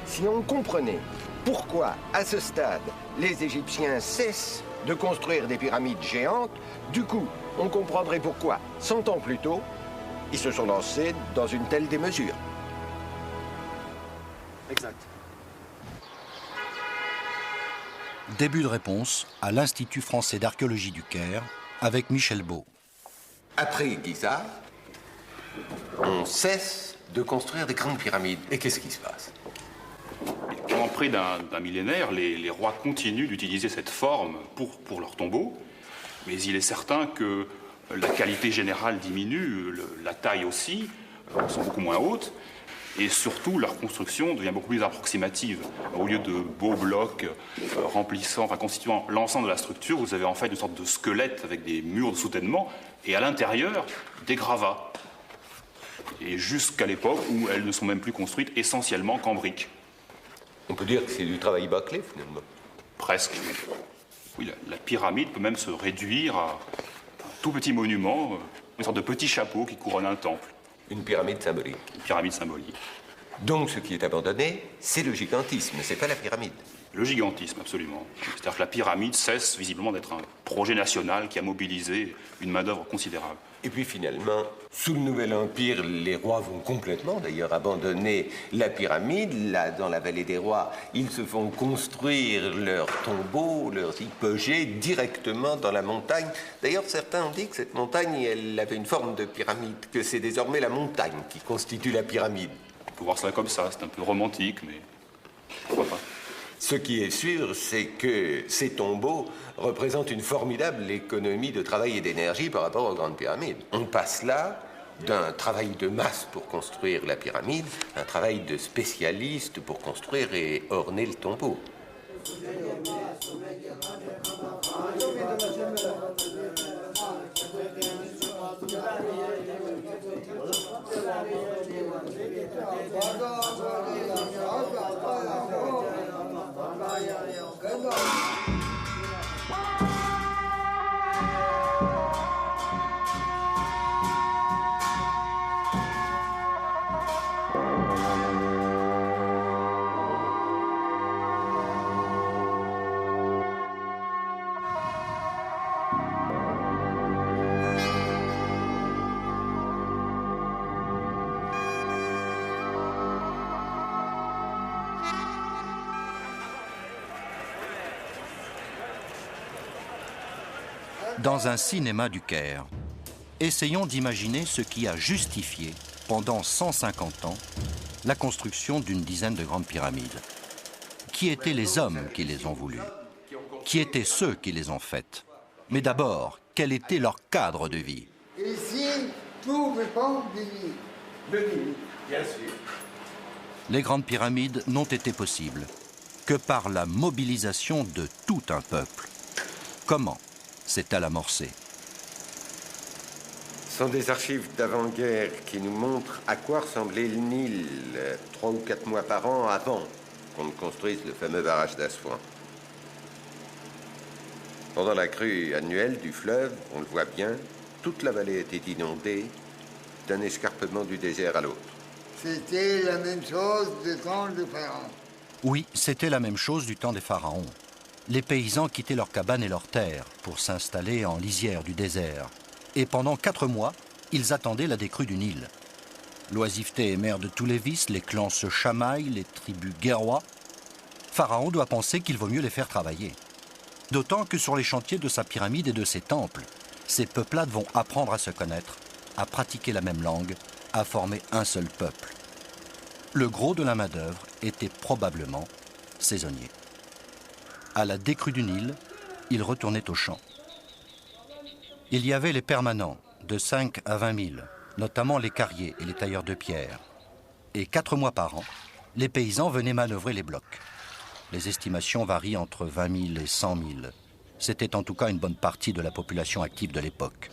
si on comprenait pourquoi, à ce stade, les Égyptiens cessent de construire des pyramides géantes, du coup, on comprendrait pourquoi, 100 ans plus tôt, ils se sont lancés dans une telle démesure. Exact. Début de réponse à l'Institut français d'archéologie du Caire avec Michel Beau. Après Giza, on cesse de construire des grandes pyramides. Et qu'est-ce qui se passe? Pendant près d'un millénaire, les rois continuent d'utiliser cette forme pour leurs tombeaux, mais il est certain que la qualité générale diminue, la taille aussi, sont beaucoup moins hautes, et surtout leur construction devient beaucoup plus approximative. Au lieu de beaux blocs constituant l'ensemble de la structure, vous avez en fait une sorte de squelette avec des murs de soutènement, et à l'intérieur, des gravats. Et jusqu'à l'époque où elles ne sont même plus construites essentiellement qu'en briques. On peut dire que c'est du travail bâclé, finalement. Presque. Oui, la pyramide peut même se réduire à un tout petit monument, une sorte de petit chapeau qui couronne un temple. Une pyramide symbolique. Une pyramide symbolique. Donc, ce qui est abandonné, c'est le gigantisme, c'est pas la pyramide. Le gigantisme, absolument. C'est-à-dire que la pyramide cesse visiblement d'être un projet national qui a mobilisé une main-d'œuvre considérable. Et puis finalement, sous le Nouvel Empire, les rois vont complètement d'ailleurs abandonner la pyramide. Là, dans la vallée des rois, ils se font construire leurs tombeaux, leurs hypogées directement dans la montagne. D'ailleurs, certains ont dit que cette montagne, elle avait une forme de pyramide, que c'est désormais la montagne qui constitue la pyramide. On peut voir ça comme ça, c'est un peu romantique, mais pourquoi pas. Ce qui est sûr, c'est que ces tombeaux représentent une formidable économie de travail et d'énergie par rapport aux grandes pyramides. On passe là d'un travail de masse pour construire la pyramide, un travail de spécialiste pour construire et orner le tombeau. Dans un cinéma du Caire, essayons d'imaginer ce qui a justifié, pendant 150 ans, la construction d'une dizaine de grandes pyramides. Qui étaient les hommes qui les ont voulues? Qui étaient ceux qui les ont faites? Mais d'abord, quel était leur cadre de vie? Ici, tout dépend du Nil. Le Nil, bien sûr. Les grandes pyramides n'ont été possibles que par la mobilisation de tout un peuple. Comment s'est-elle amorcée? Ce sont des archives d'avant-guerre qui nous montrent à quoi ressemblait le Nil 3 ou 4 mois par an avant qu'on ne construise le fameux barrage d'Assouan. Pendant la crue annuelle du fleuve, on le voit bien, toute la vallée était inondée d'un escarpement du désert à l'autre. C'était la même chose du temps des pharaons. Oui, c'était la même chose du temps des pharaons. Les paysans quittaient leurs cabanes et leurs terres pour s'installer en lisière du désert. Et pendant 4 mois, ils attendaient la décrue du Nil. L'oisiveté est mère de tous les vices, les clans se chamaillent, les tribus guerroient. Pharaon doit penser qu'il vaut mieux les faire travailler. D'autant que sur les chantiers de sa pyramide et de ses temples, ces peuplades vont apprendre à se connaître, à pratiquer la même langue, à former un seul peuple. Le gros de la main-d'œuvre était probablement saisonnier. À la décrue du Nil, ils retournaient au champ. Il y avait les permanents, de 5 à 20 000, notamment les carriers et les tailleurs de pierre. Et 4 mois par an, les paysans venaient manœuvrer les blocs. Les estimations varient entre 20 000 et 100 000. C'était en tout cas une bonne partie de la population active de l'époque.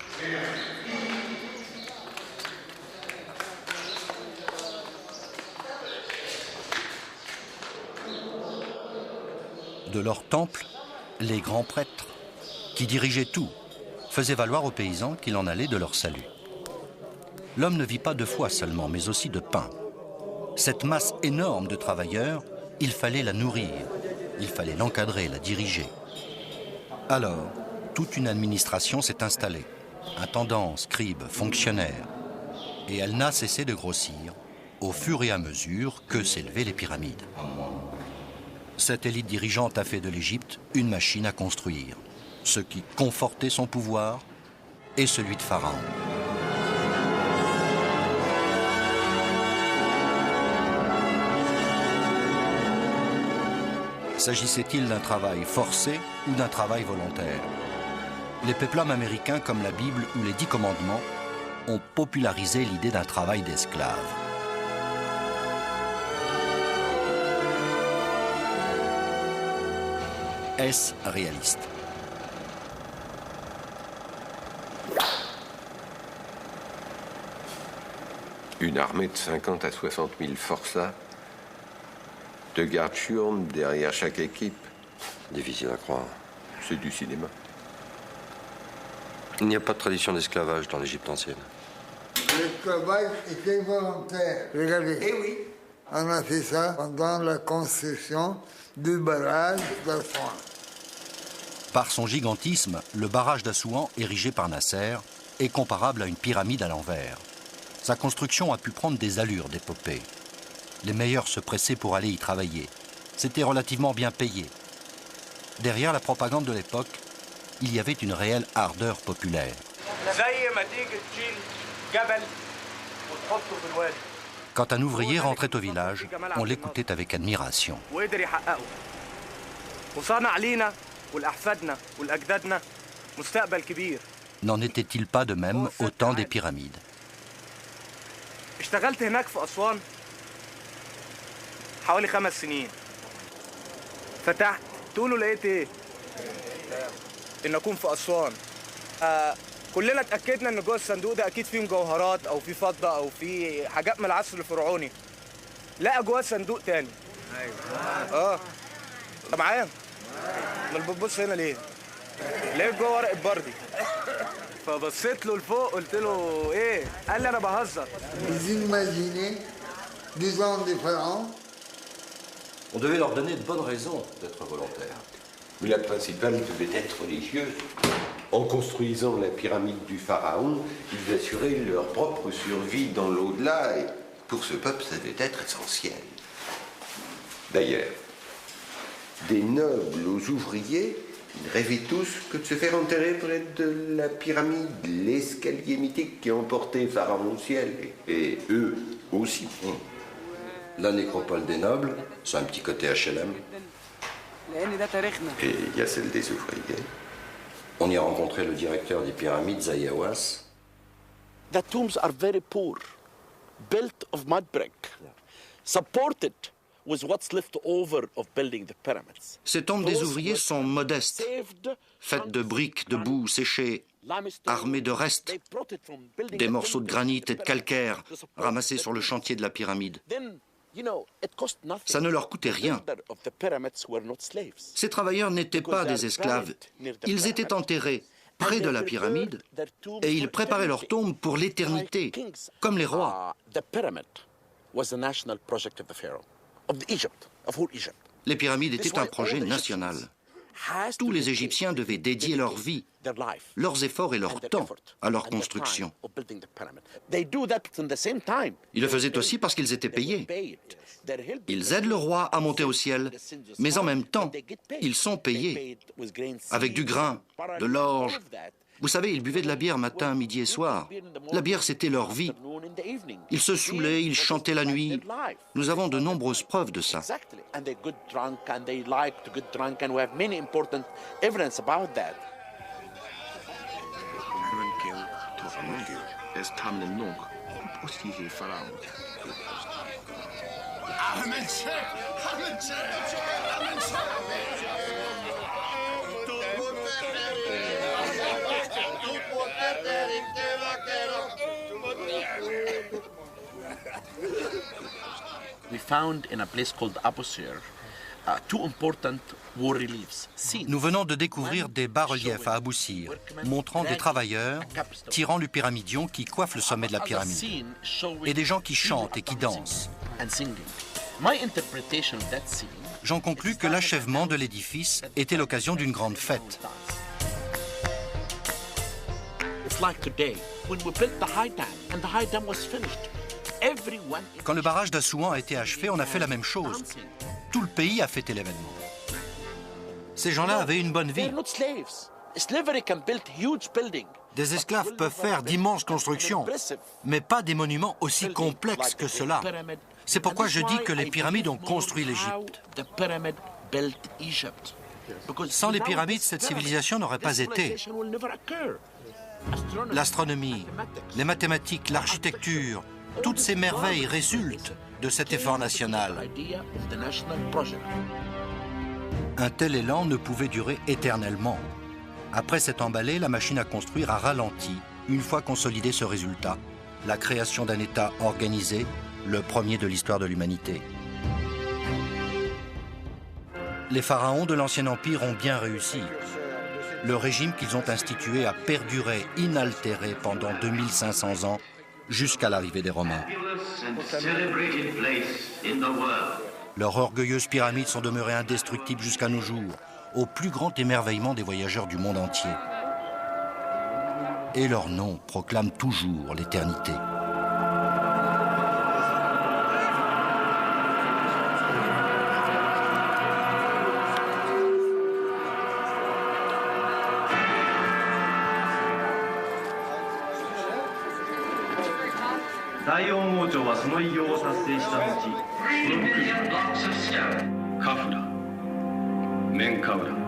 De leur temple, les grands prêtres, qui dirigeaient tout, faisaient valoir aux paysans qu'il en allait de leur salut. L'homme ne vit pas de foi seulement, mais aussi de pain. Cette masse énorme de travailleurs, il fallait la nourrir, il fallait l'encadrer, la diriger. Alors, toute une administration s'est installée, intendants, scribes, fonctionnaires, et elle n'a cessé de grossir au fur et à mesure que s'élevaient les pyramides. Cette élite dirigeante a fait de l'Égypte une machine à construire, ce qui confortait son pouvoir et celui de Pharaon. S'agissait-il d'un travail forcé ou d'un travail volontaire? Les péplums américains comme la Bible ou les 10 commandements ont popularisé l'idée d'un travail d'esclave. Est-ce réaliste? Une armée de 50 à 60 000 forçats, 2 gardes-chiournes derrière chaque équipe. Difficile à croire. C'est du cinéma. Il n'y a pas de tradition d'esclavage dans l'Égypte ancienne. L'esclavage était volontaire. Regardez. Eh oui. On a fait ça pendant la construction du barrage d'Assouan. Par son gigantisme, le barrage d'Assouan, érigé par Nasser, est comparable à une pyramide à l'envers. Sa construction a pu prendre des allures d'épopée. Les meilleurs se pressaient pour aller y travailler. C'était relativement bien payé. Derrière la propagande de l'époque, il y avait une réelle ardeur populaire. Quand un ouvrier rentrait au village, on l'écoutait avec admiration. N'en était-il pas de même au temps des pyramides? اشتغلت هناك في أسوان حوالي 5 سنين. فتحت تقولوا لقيت ايه؟ ان اكون في أسوان. كلنا اتأكدنا ان جوه الصندوق ده اكيد فيه مجوهرات او فيه فضة او فيه حاجات من العصر الفرعوني. لقى جوه صندوق تاني. ايوه. انت معايا؟ امال بتبص هنا ليه؟ لقيت جوه ورقة بردي. فبصيت له لفوق قلت له ايه؟ قال لي انا بهزر. Vous imaginez, disons des pharaons. On devait leur donner de bonnes raisons d'être volontaires. Mais la principale devait être religieuse. En construisant la pyramide du pharaon, ils assuraient leur propre survie dans l'au-delà, et pour ce peuple, ça devait être essentiel. D'ailleurs, des nobles aux ouvriers, Ils rêvaient tous que de se faire enterrer près de la pyramide, l'escalier mythique qui emportait Pharaon au ciel. Et eux aussi. La nécropole des nobles, c'est un petit côté HLM. Et il y a celle des ouvriers. On y a rencontré le directeur des pyramides, Zayawas. The tombs are very poor, built of mud brick, supported with what's left over of building the pyramids. Ces tombes des ouvriers sont modestes, faites de briques, de boue séchées, armées de restes, des morceaux de granit et de calcaire ramassés sur le chantier de la pyramide. Ça ne leur coûtait rien. Ces travailleurs n'étaient pas des esclaves. Ils étaient enterrés près de la pyramide et ils préparaient leur tombe pour l'éternité, comme les rois. Les pyramides étaient un projet national. Tous les Égyptiens devaient dédier leur vie, leurs efforts et leur temps à leur construction. Ils le faisaient aussi parce qu'ils étaient payés. Ils aident le roi à monter au ciel, mais en même temps, ils sont payés avec du grain, de l'orge. Vous savez, ils buvaient de la bière matin, midi et soir. La bière, c'était leur vie. Ils se saoulaient, ils chantaient la nuit. Nous avons de nombreuses preuves de ça. We found in a place called Abu Sir two important war reliefs. Nous venons de découvrir des bas-reliefs à Abu Sir, montrant des travailleurs tirant le pyramidion qui coiffe le sommet de la pyramide, et des gens qui chantent et qui dansent. J'en conclus que l'achèvement de l'édifice était l'occasion d'une grande fête. Quand le barrage d'Assouan a été achevé, on a fait la même chose. Tout le pays a fêté l'événement. Ces gens-là avaient une bonne vie. Des esclaves peuvent faire d'immenses constructions, mais pas des monuments aussi complexes que cela. C'est pourquoi je dis que les pyramides ont construit l'Égypte. Sans les pyramides, cette civilisation n'aurait pas été. L'astronomie, les mathématiques, l'architecture, toutes ces merveilles résultent de cet effort national. Un tel élan ne pouvait durer éternellement. Après s'être emballé, la machine à construire a ralenti une fois consolidé ce résultat, la création d'un État organisé, le premier de l'histoire de l'humanité. Les pharaons de l'Ancien Empire ont bien réussi. Le régime qu'ils ont institué a perduré inaltéré pendant 2500 ans, jusqu'à l'arrivée des Romains. Leurs orgueilleuses pyramides sont demeurées indestructibles jusqu'à nos jours, au plus grand émerveillement des voyageurs du monde entier. Et leur nom proclame toujours l'éternité. Kafra, Menkaura,